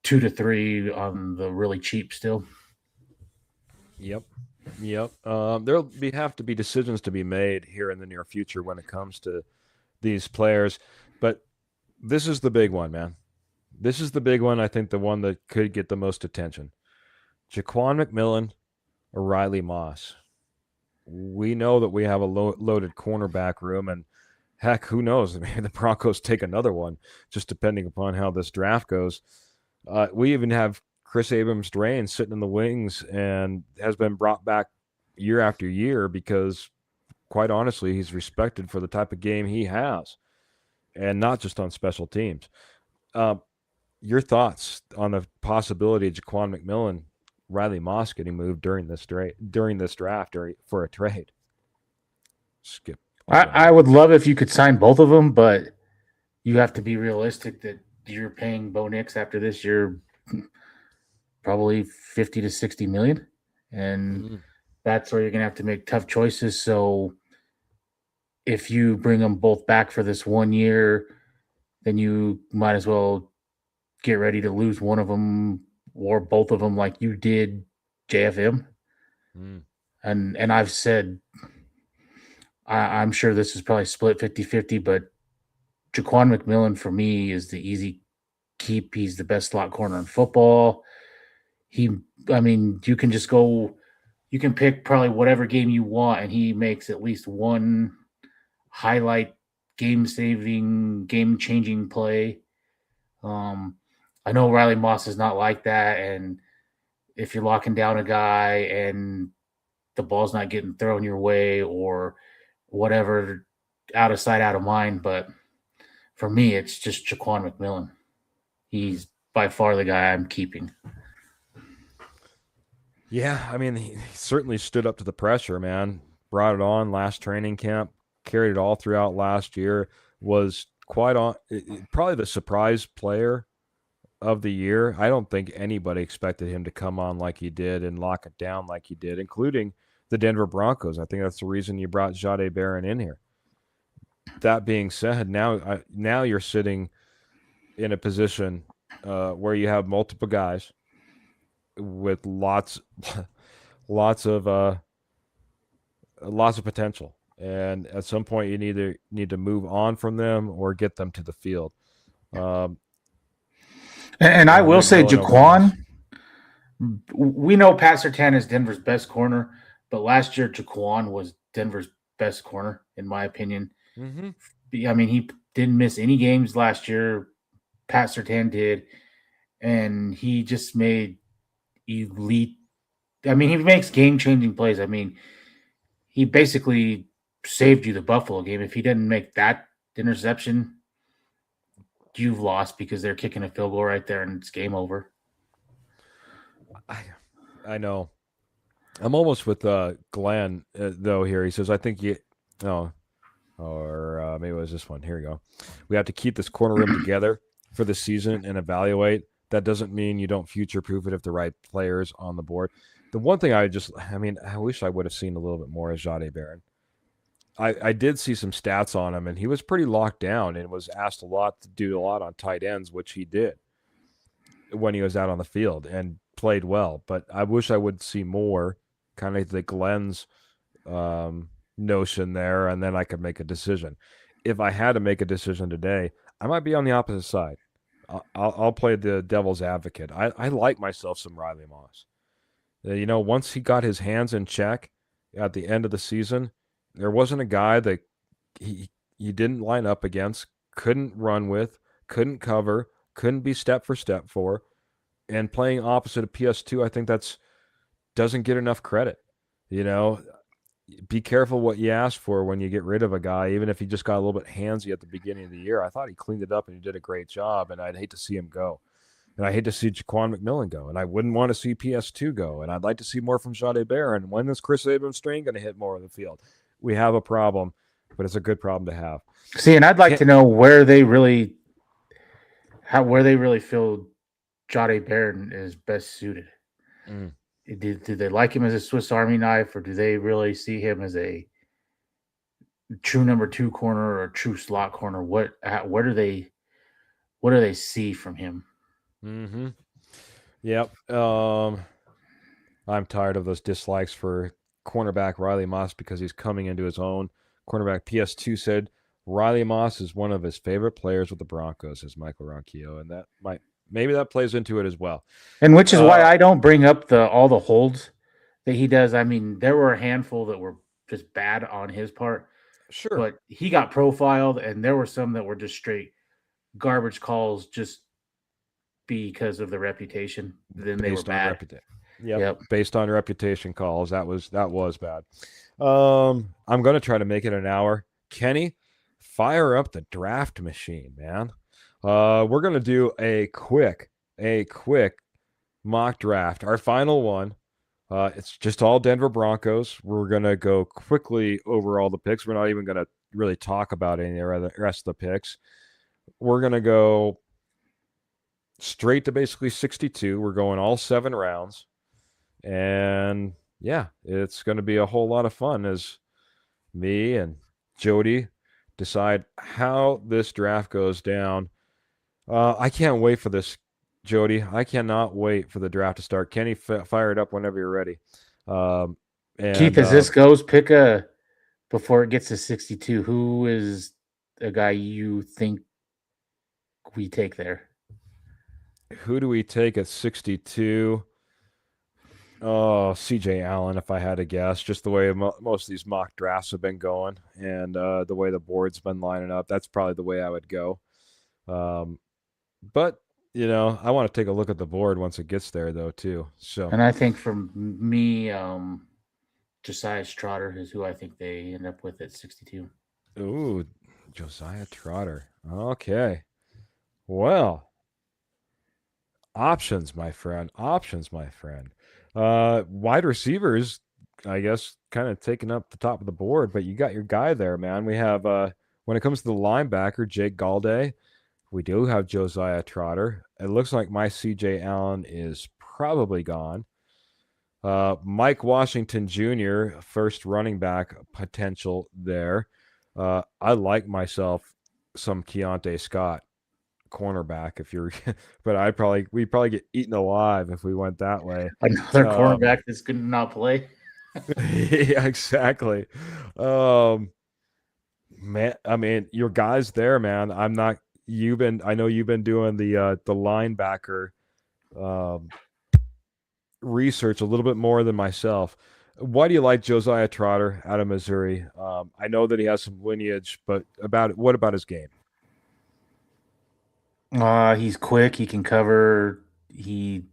2 to 3 on the really cheap still. Yep. There'll have to be decisions to be made here in the near future when it comes to these players, but this is the big one, man. This is the big one. I think the one that could get the most attention. Jaquan McMillan or Riley Moss. We know that we have a loaded cornerback room, and heck, who knows? Maybe the Broncos take another one, just depending upon how this draft goes. We even have Chris Abrams-Drain sitting in the wings and has been brought back year after year because, quite honestly, he's respected for the type of game he has, and not just on special teams. Your thoughts on the possibility of Jaquan McMillan, Riley Moss getting moved during this draft for a trade? Skip. I would love if you could sign both of them, but you have to be realistic that you're paying Bo Nix after this year probably 50 to 60 million, and that's where you're going to have to make tough choices. So if you bring them both back for this 1 year, then you might as well get ready to lose one of them or both of them like you did JFM. And I've said, I'm sure this is probably split 50-50, but Jaquan McMillan for me is the easy keep. He's the best slot corner in football. You can just go, you can pick probably whatever game you want, and he makes at least one highlight, game-saving, game-changing play. I know Riley Moss is not like that, and if you're locking down a guy and the ball's not getting thrown your way or whatever, out of sight, out of mind. But for me, it's just Jaquan McMillan. He's by far the guy I'm keeping. Yeah, I mean, he certainly stood up to the pressure, man. Brought it on last training camp, carried it all throughout last year, was probably the surprise player of the year. I don't think anybody expected him to come on like he did and lock it down like he did, including the Denver Broncos. I think that's the reason you brought Jade Barron in here. That being said, now you're sitting in a position where you have multiple guys with lots of lots of potential, and at some point you either need to move on from them or get them to the field. And I will say, McMillan over Moss. Jaquan, we know Pat Surtain is Denver's best corner, but last year Jaquan was Denver's best corner, in my opinion. Mm-hmm. I mean, he didn't miss any games last year. Pat Surtain did, and he just made elite. I mean, he makes game-changing plays. I mean, he basically saved you the Buffalo game. If he didn't make that interception, you've lost because they're kicking a field goal right there and it's game over. I know. I'm almost with Glenn though here. He says, I think you, no, or maybe it was this one. Here we go. We have to keep this corner room together for the season and evaluate. That doesn't mean you don't future-proof it if the right players on the board. The one thing I wish I would have seen a little bit more is Jade Barron. I did see some stats on him, and he was pretty locked down and was asked to do a lot on tight ends, which he did when he was out on the field and played well. But I wish I would see more, kind of the Glenn's notion there, and then I could make a decision. If I had to make a decision today, I might be on the opposite side. I'll play the devil's advocate. I like myself some Riley Moss. Once he got his hands in check at the end of the season, there wasn't a guy that he didn't line up against, couldn't run with, couldn't cover, couldn't be step for step for. And playing opposite of PS2, I think doesn't get enough credit. Be careful what you ask for when you get rid of a guy, even if he just got a little bit handsy at the beginning of the year. I thought he cleaned it up and he did a great job, and I'd hate to see him go. And I hate to see Jaquan McMillan go, and I wouldn't want to see PS2 go, and I'd like to see more from Jade Barron. When is Chris Abrams-Strain going to hit more of the field? We have a problem, but it's a good problem to have. See, and I'd like to know where they really feel Jade Barron is best suited. Do they like him as a Swiss Army knife, or do they really see him as a true number 2 corner or a true slot corner? What do they see from him? Mm-hmm. Yep. I'm tired of those dislikes for cornerback Riley Moss because he's coming into his own. Cornerback PS2 said Riley Moss is one of his favorite players with the Broncos, says Michael Ronquillo, and maybe that plays into it as well. And which is why I don't bring up all the holds that he does. I mean, there were a handful that were just bad on his part. Sure. But he got profiled, and there were some that were just straight garbage calls just because of the reputation. Then they were bad. Yep. Based on reputation calls. That was bad. I'm going to try to make it an hour. Kenny, fire up the draft machine, man. We're going to do a quick mock draft. Our final one. It's just all Denver Broncos. We're going to go quickly over all the picks. We're not even going to really talk about any of the rest of the picks. We're going to go straight to basically 62. We're going all 7 rounds. And yeah, it's going to be a whole lot of fun as me and Jody decide how this draft goes down. I can't wait for this, Jody. I cannot wait for the draft to start. Kenny, fire it up whenever you're ready. Keith, as this goes, pick before it gets to 62, who is a guy you think we take there? Who do we take at 62? Oh, CJ Allen, if I had to guess, just the way most of these mock drafts have been going and the way the board's been lining up, that's probably the way I would go. But, I want to take a look at the board once it gets there, though, too. So, and I think for me, Josiah Trotter is who I think they end up with at 62. Ooh, Josiah Trotter. Okay. Well, options, my friend. Wide receivers, I guess, kind of taking up the top of the board, but you got your guy there, man. We have when it comes to the linebacker, Jake Galday, we do have Josiah Trotter. It looks like my CJ Allen is probably gone. Mike Washington Jr., first running back potential there. I like myself some Keontae Scott, cornerback. If you're, but we probably get eaten alive if we went that way. Another Um, cornerback that's going to not play. yeah, exactly. Um, man, I mean, your guys there, man. I'm not. You've been. I know you've been doing the linebacker um, research a little bit more than myself. Why do you like Josiah Trotter out of Missouri? I know that he has some lineage, but what about his game? He's quick. He can cover. He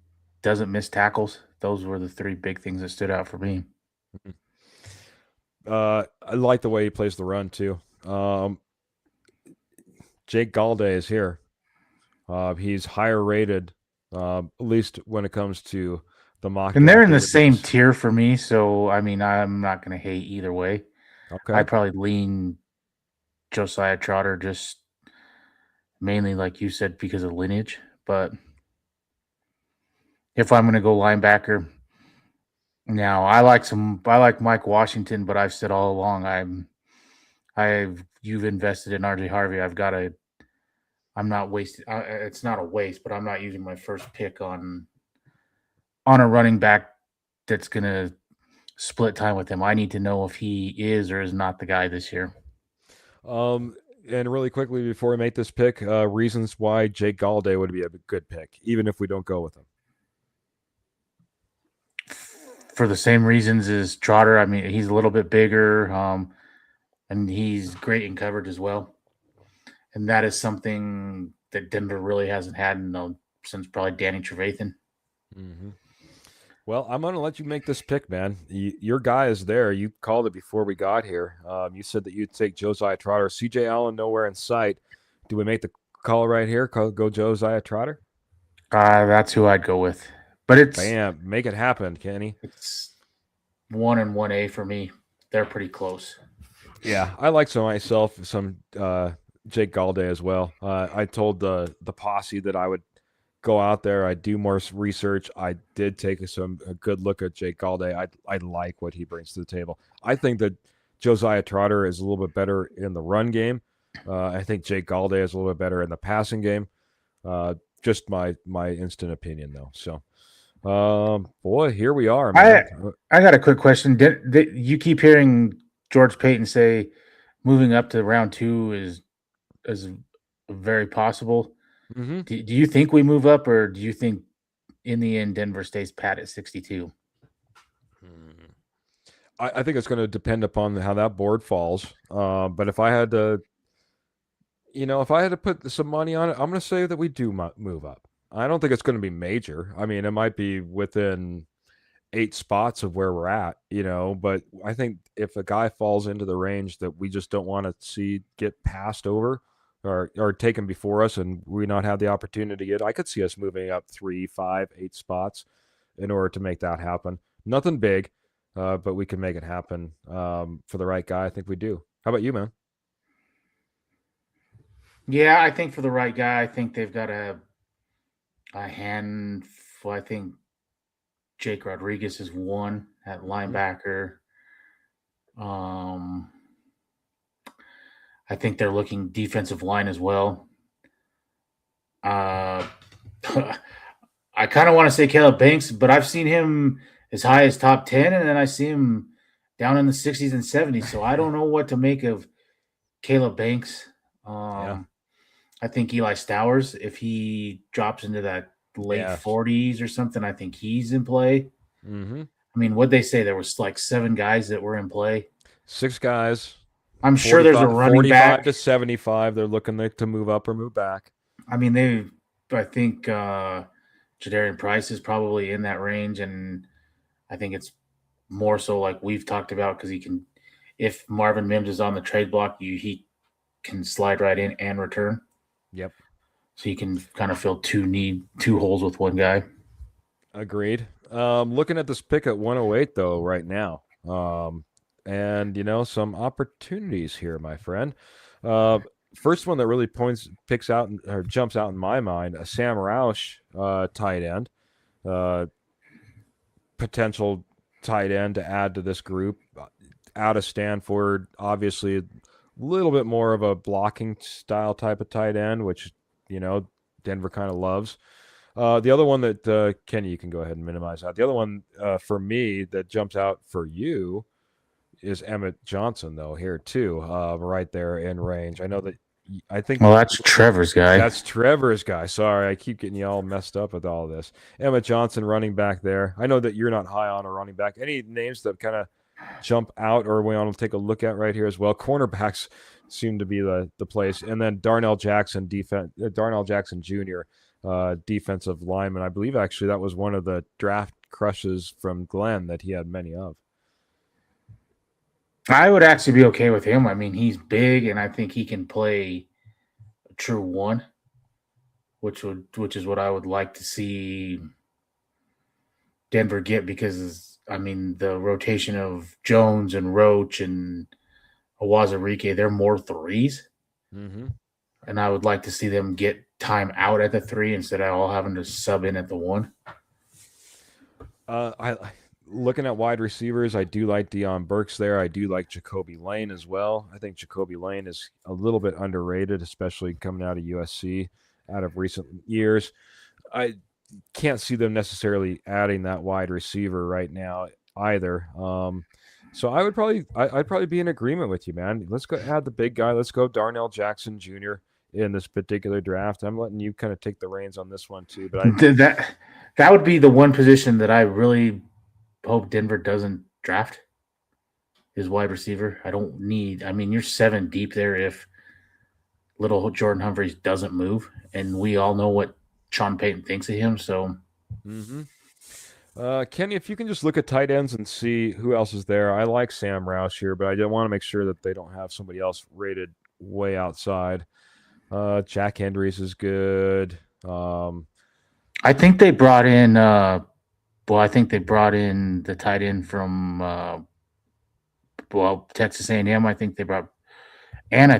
doesn't miss tackles. Those were the three big things that stood out for me. I like the way he plays the run too. Jake Galday is here. He's higher rated, at least when it comes to the mock And they're draft in the same database. tier for me. So, I mean, I'm not going to hate either way. Okay. I'd probably lean Josiah Trotter just mainly, like you said, because of lineage. But if I'm going to go linebacker, now I like Mike Washington, but I've said all along you've invested in RJ Harvey. I'm not wasting. It's not a waste, but I'm not using my first pick on a running back that's going to split time with him. I need to know if he is or is not the guy this year. Um, and really quickly before we make this pick, reasons why Jake Galday would be a good pick, even if we don't go with him. For the same reasons as Trotter, I mean, he's a little bit bigger, and he's great in coverage as well. And that is something that Denver really hasn't had since probably Danny Trevathan. Mm-hmm. Well, I'm going to let you make this pick, man. Your guy is there. You called it before we got here. You said that you'd take Josiah Trotter. CJ Allen, nowhere in sight. Do we make the call right here? Go Josiah Trotter? That's who I'd go with. But Bam. Make it happen, Kenny. it's 1 and 1A for me. They're pretty close. Yeah, I like myself some Jake Galday as well. I told the posse that I would go out there. I'd do more research. I did take a good look at Jake Galday. I like what he brings to the table. I think that Josiah Trotter is a little bit better in the run game. I think Jake Galday is a little bit better in the passing game. Just my instant opinion though. So, boy, here we are, man. I got a quick question. You keep hearing George Payton say moving up to round 2 is very possible. Mm-hmm. Do you think we move up, or do you think in the end Denver stays pat at 62? I think it's going to depend upon how that board falls. But if I had to, if I had to put some money on it, I'm going to say that we do move up. I don't think it's going to be major. I mean, it might be within 8 spots of where we're at, but I think if a guy falls into the range that we just don't want to see get passed over or taken before us and we not have the opportunity to get, I could see us moving up 3, 5, 8 spots in order to make that happen. Nothing big, but we can make it happen for the right guy. I think we do. How about you, man? Yeah, I think for the right guy, I think they've got a handful. I think Jake Rodriguez is one at linebacker. I think they're looking defensive line as well. I kind of want to say Caleb Banks, but I've seen him as high as top 10, and then I see him down in the 60s and 70s. So I don't know what to make of Caleb Banks. Yeah. I think Eli Stowers, if he drops into that late 40s or something, I think he's in play. Mm-hmm. I mean, what'd they say? There was like 7 guys that were in play. 6 guys. I'm sure there's a running 45 back. to 75. They're looking to move up or move back. I mean, I think Jadarian Price is probably in that range, and I think it's more so like we've talked about because if Marvin Mims is on the trade block, he can slide right in and return. Yep. So you can kind of fill two holes with one guy. Agreed. Looking at this pick at 108 though right now, and some opportunities here, my friend. Uh, First one that really picks out or jumps out in my mind, a Sam Roush, tight end, uh, potential tight end to add to this group. Out of Stanford, obviously a little bit more of a blocking style type of tight end, which you know Denver kind of loves. The other one that Kenny, you can go ahead and minimize that. The other one for me that jumps out for you is Emmett Johnson, though here too, right there in range. I know that I think Well, that's Trevor's guy. that's Trevor's guy. Sorry, I keep getting you all messed up with all this. Emmett Johnson, running back there. I know that you're not high on a running back. Any names that kind of jump out or we want to take a look at right here as well? Cornerbacks seem to be the place, and then Darnell Jackson Jr., defensive lineman. I believe actually that was one of the draft crushes from Glenn that he had many of. I would actually be okay with him. I mean, he's big, and I think he can play a true one, which is what I would like to see Denver get, because I mean the rotation of Jones and Roach and Awazarike, they're more threes, Mm-hmm. and I would like to see them get time out at the three instead of all having to sub in at the one. I looking at wide receivers, I do like Dion Burks there. I do like Jacoby Lane as well. I think Jacoby Lane is a little bit underrated, especially coming out of USC out of recent years. I can't see them necessarily adding that wide receiver right now either. So I'd probably be in agreement with you, man. Let's go add the big guy. Let's go Darnell Jackson Jr. in this particular draft. I'm letting you kind of take the reins on this one too, but That would be the one position that I really hope Denver doesn't draft, is wide receiver. I don't need. I mean, you're 7 deep there if little Jordan Humphreys doesn't move, and we all know what Sean Payton thinks of him. So mm-hmm. Kenny, if you can just look at tight ends and see who else is there. I like Sam Roush here, but I want to make sure that they don't have somebody else rated way outside. Jack Hendricks is good. I think they brought in. I think they brought in the tight end from Texas A&M. I think they brought in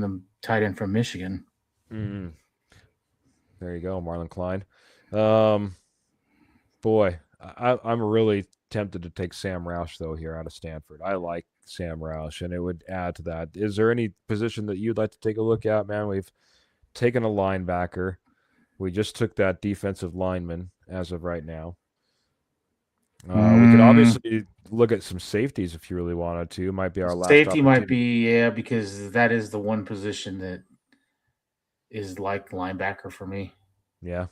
the tight end from Michigan. Mm, there you go, Marlon Klein. Um, Boy, I'm really tempted to take Sam Roush though here out of Stanford. I like Sam Roush, and it would add to that. Is there any position that you'd like to take a look at, man? We've taken a linebacker. We just took that defensive lineman as of right now. We could obviously look at some safeties if you really wanted to. Might be our last Safety opportunity. might be, because that is the one position that is like linebacker for me. Yeah,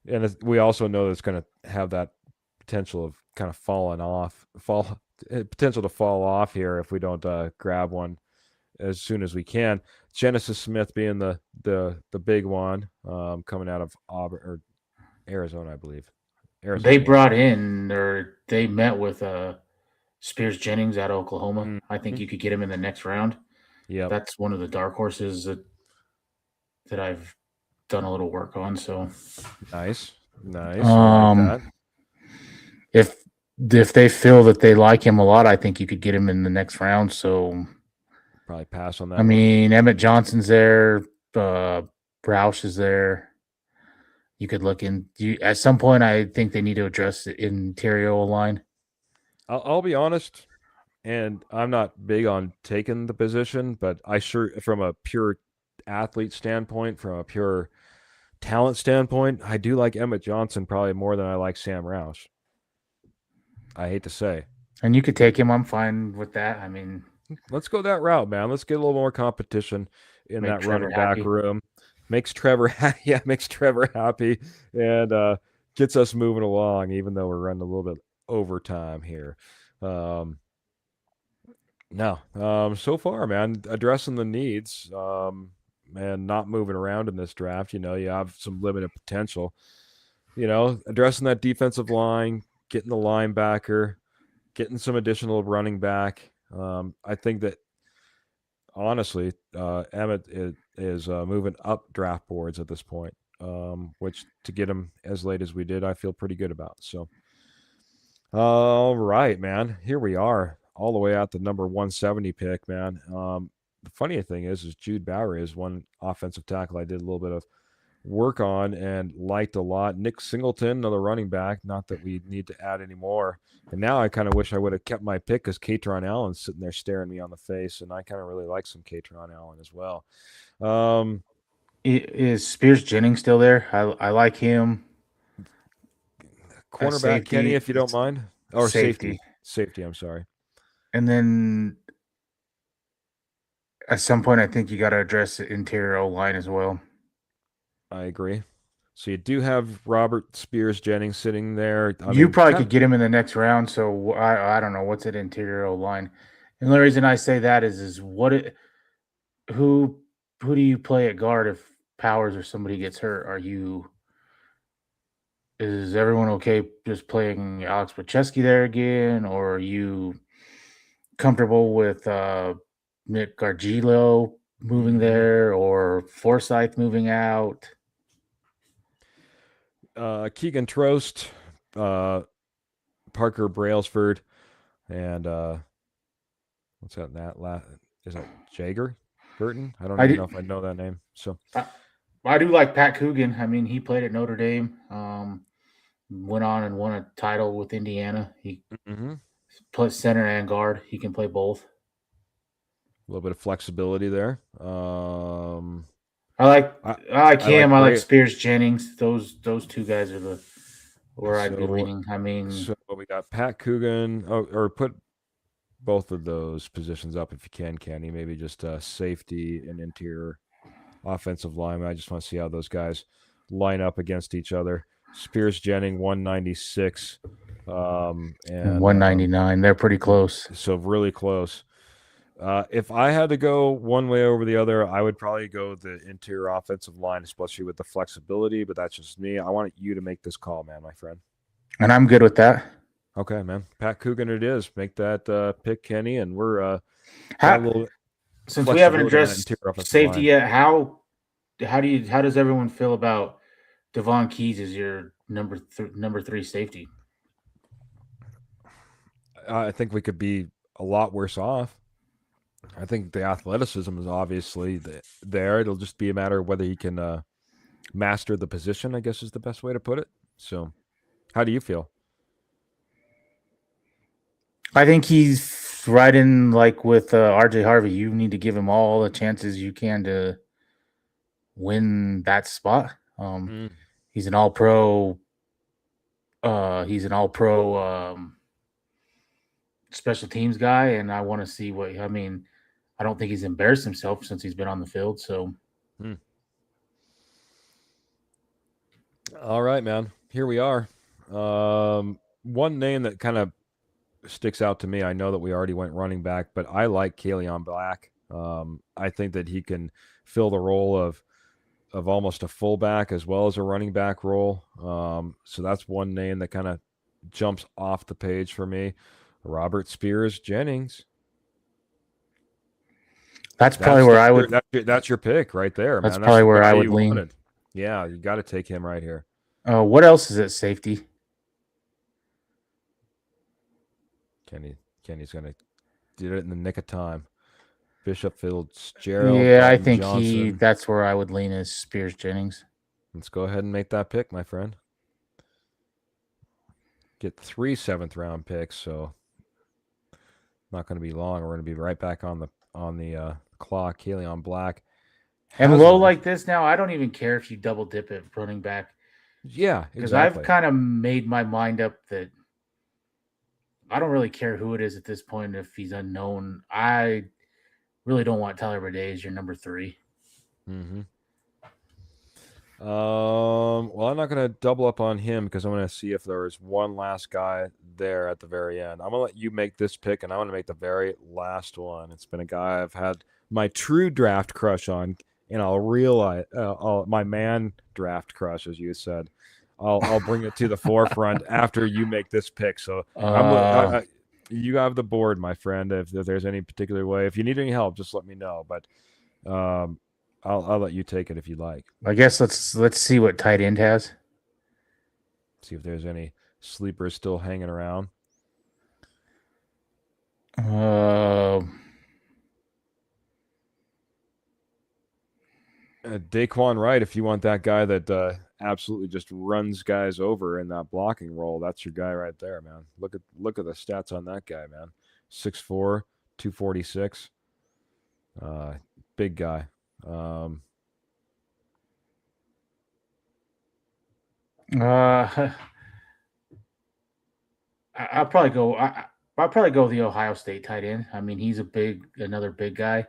and we also know that it's going to have that potential of kind of potential to fall off here if we don't grab one as soon as we can. Genesis Smith being the big one, coming out of Auburn or Arizona, I believe. Arizona. They brought in, or they met with Spears Jennings out of Oklahoma. Mm-hmm. I think you could get him in the next round. Yeah, That's one of the dark horses that I've done a little work on. So nice. I like that. If they feel that they like him a lot, I think you could get him in the next round. So Probably pass on that. I mean, Emmett Johnson's there, Roush is there. You could look in. At some point, I think they need to address the interior line. I'll be honest, and I'm not big on taking the position, but I sure, from a pure athlete standpoint, from a pure talent standpoint, I do like Emmett Johnson probably more than I like Sam Roush. I hate to say. And you could take him. I'm fine with that. I mean, let's go that route, man. Let's get a little more competition in that running back room. Makes Trevor happy and gets us moving along, even though we're running a little bit overtime here. So far, man, addressing the needs, and not moving around in this draft. You have some limited potential. Addressing that defensive line, getting the linebacker, getting some additional running back. I think that honestly, Emmett is moving up draft boards at this point, which to get him as late as we did, I feel pretty good about. So, all right, man, here we are, all the way at the number 170 pick, man. the funny thing is Jude Bowery is one offensive tackle I did a little bit of work on and liked a lot. Nick Singleton, another running back. Not that we need to add any more. And now I kind of wish I would have kept my pick because Katron Allen's sitting there staring me on the face, and I kind of really like some Katron Allen as well. Is Spears Jennings still there? I like him as Cornerback Kenny, safety. if you don't mind, or Safety. safety. I'm sorry. And then at some point, I think you got to address the interior O line as well. I agree. So you do have Robert Spears Jennings sitting there. I You mean, probably kind could get him in the next round. So I don't know what's at interior O line. And the reason I say that is who who do you play at guard if Powers or somebody gets hurt? Is everyone okay just playing Alex Pacheski there again, or are you comfortable with Nick Gargilo moving there or Forsyth moving out? Keegan Trost, uh, Parker Brailsford, and what's that? Is that Jager Burton? I don't I even know do, if I know that name. So I do like Pat Coogan. I mean, he played at Notre Dame, went on and won a title with Indiana. He mhm. plays center and guard. He can play both. A little bit of flexibility there. I like I I like I like him. I like Bray. Spears Jennings. Those two guys are the where I'd be So leaning. I mean, so we got Pat Coogan. Oh, or put both of those positions up if you can, Kenny. Maybe just safety and interior offensive lineman. I just want to see how those guys line up against each other. Spears Jennings 196, and 199. They're pretty close. so really close. If I had to go one way over the other, I would probably go the interior offensive line, especially with the flexibility. But that's just me. I want you to make this call, man, my friend. And I'm good with that. Okay, man. Pat Coogan, it is. Make that pick, Kenny, and we're got a How, little since we haven't flexibility on that addressed interior offensive safety line. yet, how does everyone feel about Devon Keys as your number three safety? I think we could be a lot worse off. I think the athleticism is obviously there. It'll just be a matter of whether he can master the position, I guess is the best way to put it. So, how do you feel? I think he's right in like with RJ Harvey. You need to give him all the chances you can to win that spot. Mm. He's an all pro. He's an all pro special teams guy, and I want to see what I mean. I don't think he's embarrassed himself since he's been on the field. So Mm. All right, man. Here we are. One name that kind of sticks out to me. I know that we already went running back, but I like Kaleon Black. I think that he can fill the role of almost a fullback as well as a running back role. So that's one name that kind of jumps off the page for me. Robert Spears Jennings. that's probably where I would. That's your pick right there, That's man. That's probably the where I guy would you lean. wanted. Yeah, you got to take him right here. What else is at safety? Kenny's gonna did it in the nick of time. Bishop Fitzgerald, Yeah, I Dalton think Johnson. that's where I would lean is Spears Jennings. Let's go ahead and make that pick, my friend. Get 3 7th-round picks, so not going to be long. We're going to be right back on the clock. Kaleon Black And has low an like this now, I don't even care if you double dip at running back yeah, because I've exactly. kind of made my mind up that I don't really care who it is at this point if he's unknown. I really don't want Tyler Burdett as your number three. Mm-hmm. Well, I'm not going to double up on him because I'm going to see if there's one last guy there at the very end. I'm going to let you make this pick, and I want to make the very last one. It's been a guy I've had my true draft crush on, and I'll realize my man draft crush, as you said. I'll bring it to the forefront after you make this pick. So you have the board, my friend. If there's any particular way, if you need any help, just let me know. But I'll let you take it if you like. I guess let's see what tight end has. See if there's any sleepers still hanging around. Uh, Daquan Wright, if you want that guy that absolutely just runs guys over in that blocking role, that's your guy right there, man. Look at the stats on that guy, man. 6'4", 246. Big guy. Uh, I'll probably go. I'll probably go with the Ohio State tight end. I mean, he's another big guy.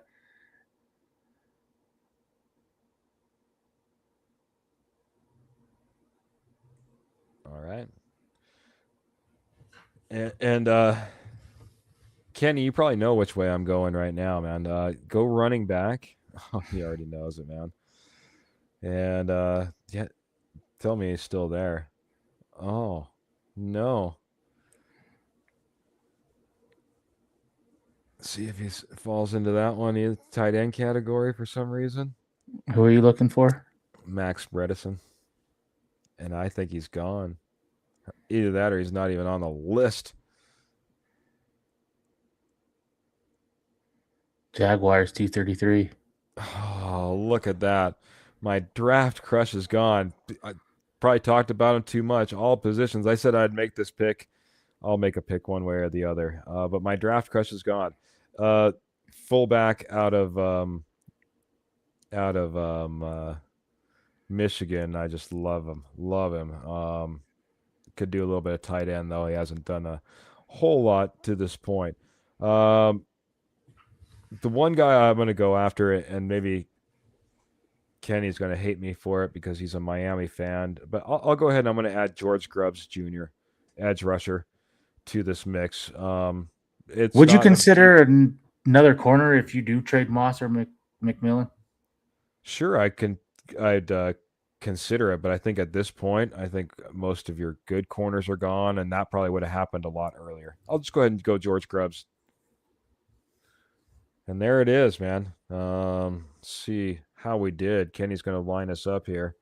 All right. And Kenny, you probably know which way I'm going right now, man. Go running back. Oh, he already knows it, man. And yeah, tell me he's still there. Oh, no. See if he falls into that one. He's tight end category for some reason. Who are you looking for? Max Bredesen. And I think he's gone. Either that or he's not even on the list. Jaguars 233. Oh, look at that. My draft crush is gone. I probably talked about him too much. All positions. I said I'd make this pick. I'll make a pick one way or the other. But my draft crush is gone. Fullback out of Michigan. I just love him. Love him. Could do a little bit of tight end though. He hasn't done a whole lot to this point. The one guy I'm going to go after, and maybe Kenny's going to hate me for it because he's a Miami fan, but I'll go ahead and I'm going to add George Grubbs Jr., edge rusher, to this mix. Would you consider another corner if you do trade Moss or McMillan? Sure, I'd consider it, but I think at this point, I think most of your good corners are gone, and that probably would have happened a lot earlier. I'll just go ahead and go George Grubbs. And there it is, man. See how we did. Kenny's going to line us up here.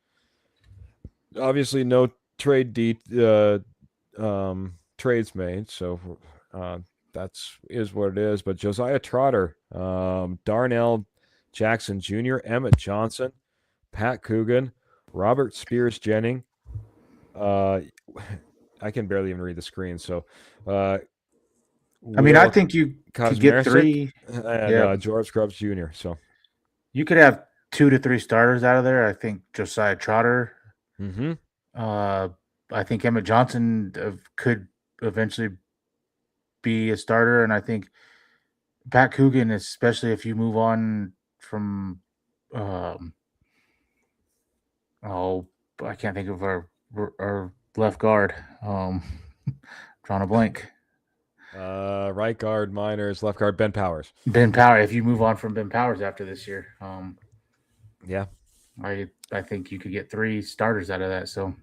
Obviously, no trades made, so that's is what it is. But Josiah Trotter, Darnell Jackson Jr., Emmett Johnson, Pat Coogan, Robert Spears Jennings. I can barely even read the screen, so. I mean, I think you could get three. And George Grubbs Jr., so. You could have 2 to 3 starters out of there. I think Josiah Trotter. Mm-hmm. I think Emmett Johnson could eventually be a starter, and I think Pat Coogan, especially if you move on from, I can't think of our left guard. Drawing a blank. Right guard, Miners, left guard, Ben Powers. Ben Powers. If you move on from Ben Powers after this year, yeah, I think you could get 3 starters out of that. So,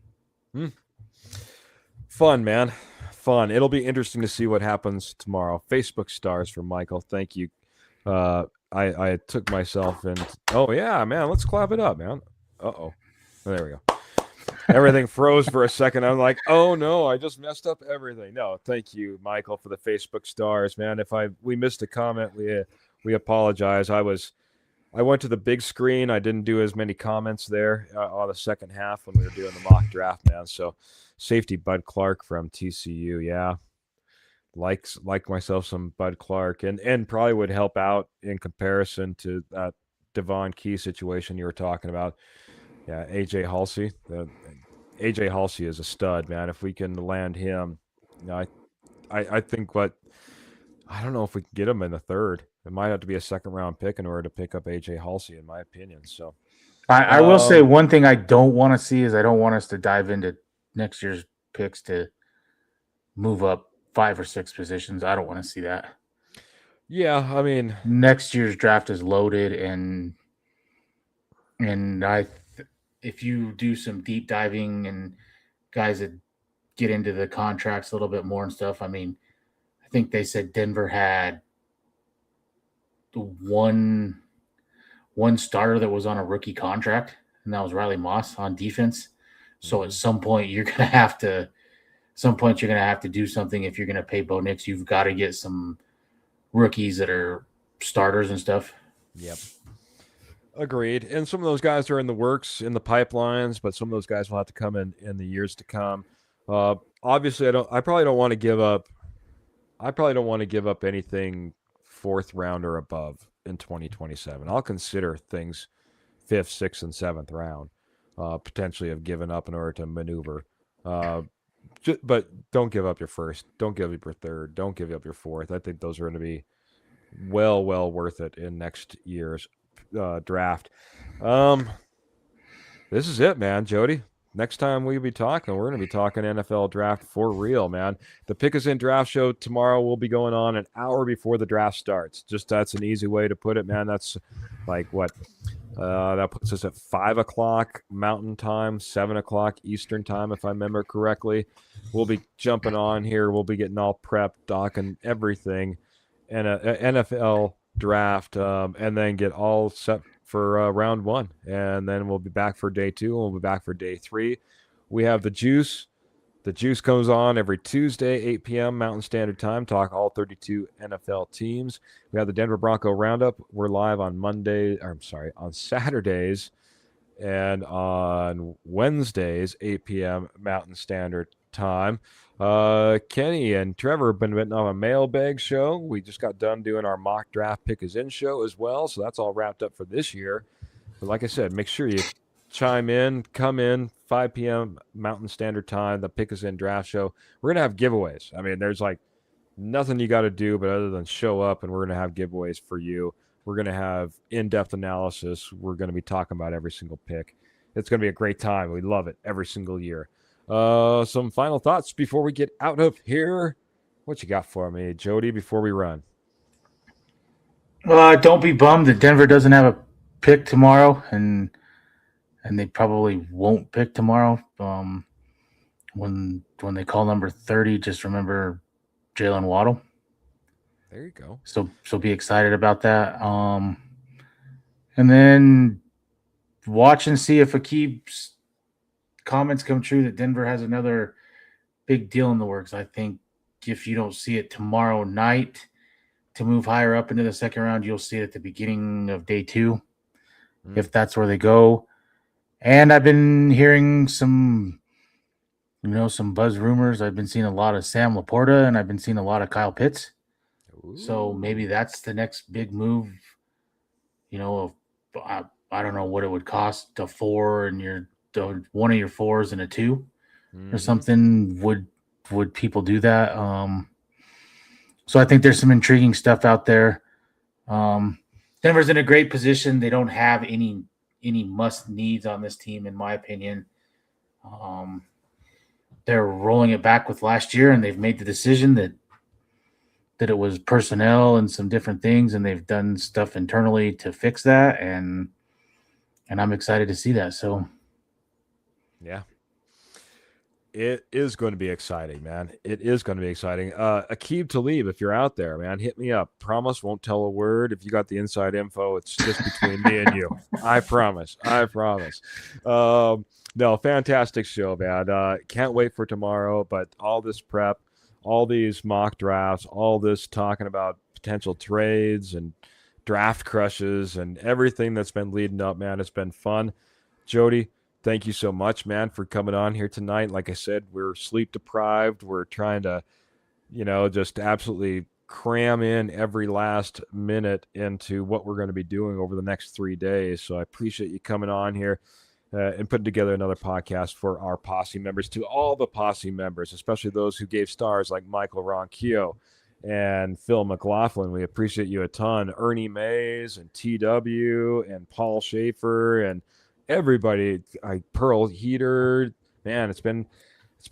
fun, man, fun. It'll be interesting to see what happens tomorrow. Facebook stars for Michael. Thank you. I took myself and oh yeah, man, let's clap it up, man. There we go. Everything froze for a second. I'm like, oh no, I just messed up everything. No, thank you, Michael, for the Facebook stars, man. If we missed a comment, we apologize. I went to the big screen. I didn't do as many comments there on the second half when we were doing the mock draft, man. So safety Bud Clark from TCU, yeah. Like myself some Bud Clark and probably would help out in comparison to that Devon Key situation you were talking about. Yeah, AJ Halsey. AJ Halsey is a stud, man. If we can land him, I think I don't know if we can get him in the third. It might have to be a second round pick in order to pick up AJ Halsey, in my opinion. So I will say one thing I don't want to see is I don't want us to dive into next year's picks to move up 5 or 6 positions. I don't want to see that. Yeah, I mean, next year's draft is loaded, and if you do some deep diving and guys that get into the contracts a little bit more and stuff, I mean, I think they said Denver had one starter that was on a rookie contract, and that was Riley Moss on defense. So at some point you're gonna have to do something if you're gonna pay Bo Nix. You've got to get some rookies that are starters and stuff. Yep. Agreed. And some of those guys are in the works, in the pipelines, but some of those guys will have to come in the years to come. Obviously, I don't. I probably don't want to give up. I probably don't want to give up anything fourth round or above in 2027. I'll consider things fifth, sixth, and seventh round, potentially have given up in order to maneuver. Uh, but don't give up your first. Don't give up your third. Don't give up your fourth. I think those are going to be well worth it in next year's draft. Um, this is it, man, Jody. Next time we'll be talking, we're going to be talking NFL draft for real, man. The Pick Us In Draft Show tomorrow will be going on an hour before the draft starts. Just that's an easy way to put it, man. That's like what that puts us at 5 o'clock Mountain Time, 7 o'clock Eastern Time, if I remember correctly. We'll be jumping on here. We'll be getting all prepped, docking everything, and a NFL draft, and then get all set for round one. And then we'll be back for day two, and we'll be back for day three. We have the Juice. The Juice comes on every Tuesday, 8 p.m. Mountain Standard Time, talk all 32 NFL teams. We have the Denver Bronco Roundup. We're live on on Saturdays and on Wednesdays, 8 p.m. Mountain Standard Time. Kenny and Trevor have been on a mailbag show. We just got done doing our mock draft pick is in show as well. So that's all wrapped up for this year. But like I said, make sure you chime in, come in, 5 p.m. Mountain Standard Time, the Pick Us In Draft Show. We're going to have giveaways. I mean, there's like nothing you got to do but other than show up, and we're going to have giveaways for you. We're going to have in-depth analysis. We're going to be talking about every single pick. It's going to be a great time. We love it every single year. Some final thoughts before we get out of here. What you got for me, Jody, before we run? Don't be bummed that Denver doesn't have a pick tomorrow, and they probably won't pick tomorrow. When they call number 30, just remember Jalen Waddle. There you go. So be excited about that. And then watch and see if Akib's comments come true that Denver has another big deal in the works. I think if you don't see it tomorrow night to move higher up into the second round, you'll see it at the beginning of day two, if that's where they go. And I've been hearing some buzz rumors. I've been seeing a lot of Sam Laporta, and I've been seeing a lot of Kyle Pitts. Ooh. So maybe that's the next big move. I don't know what it would cost, a 4 and one of your 4s and a 2 or something. Would people do that? So I think there's some intriguing stuff out there. Denver's in a great position. They don't have any must needs on this team, in my opinion. They're rolling it back with last year, and they've made the decision that it was personnel and some different things, and they've done stuff internally to fix that, and I'm excited to see that. So yeah, it is going to be exciting, man. It is going to be exciting. Aqib Talib, if you're out there, man, hit me up. Promise, won't tell a word. If you got the inside info, it's just between me and you. I promise. No, fantastic show, man. Can't wait for tomorrow. But all this prep, all these mock drafts, all this talking about potential trades and draft crushes and everything that's been leading up, man, it's been fun. Jody, thank you so much, man, for coming on here tonight. Like I said, we're sleep deprived. We're trying to, just absolutely cram in every last minute into what we're going to be doing over the next 3 days. So I appreciate you coming on here and putting together another podcast for our Posse members. To all the Posse members, especially those who gave stars like Michael Ronquillo and Phil McLaughlin, we appreciate you a ton. Ernie Mays and TW and Paul Schaefer and everybody, Pearl Heater, man, it's been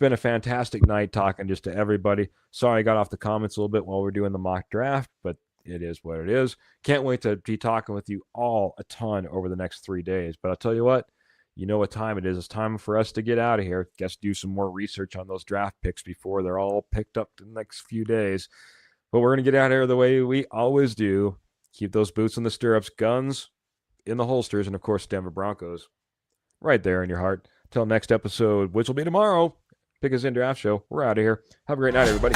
a fantastic night talking just to everybody. Sorry I got off the comments a little bit while we're doing the mock draft, but it is what it is. Can't wait to be talking with you all a ton over the next 3 days. But I'll tell you what time it is. It's time for us to get out of here. Guess do some more research on those draft picks before they're all picked up in the next few days. But we're going to get out of here the way we always do. Keep those boots in the stirrups, guns in the holsters, and of course, Denver Broncos right there in your heart. Till next episode, which will be tomorrow. Pick Us In Draft Show. We're out of here. Have a great night, everybody.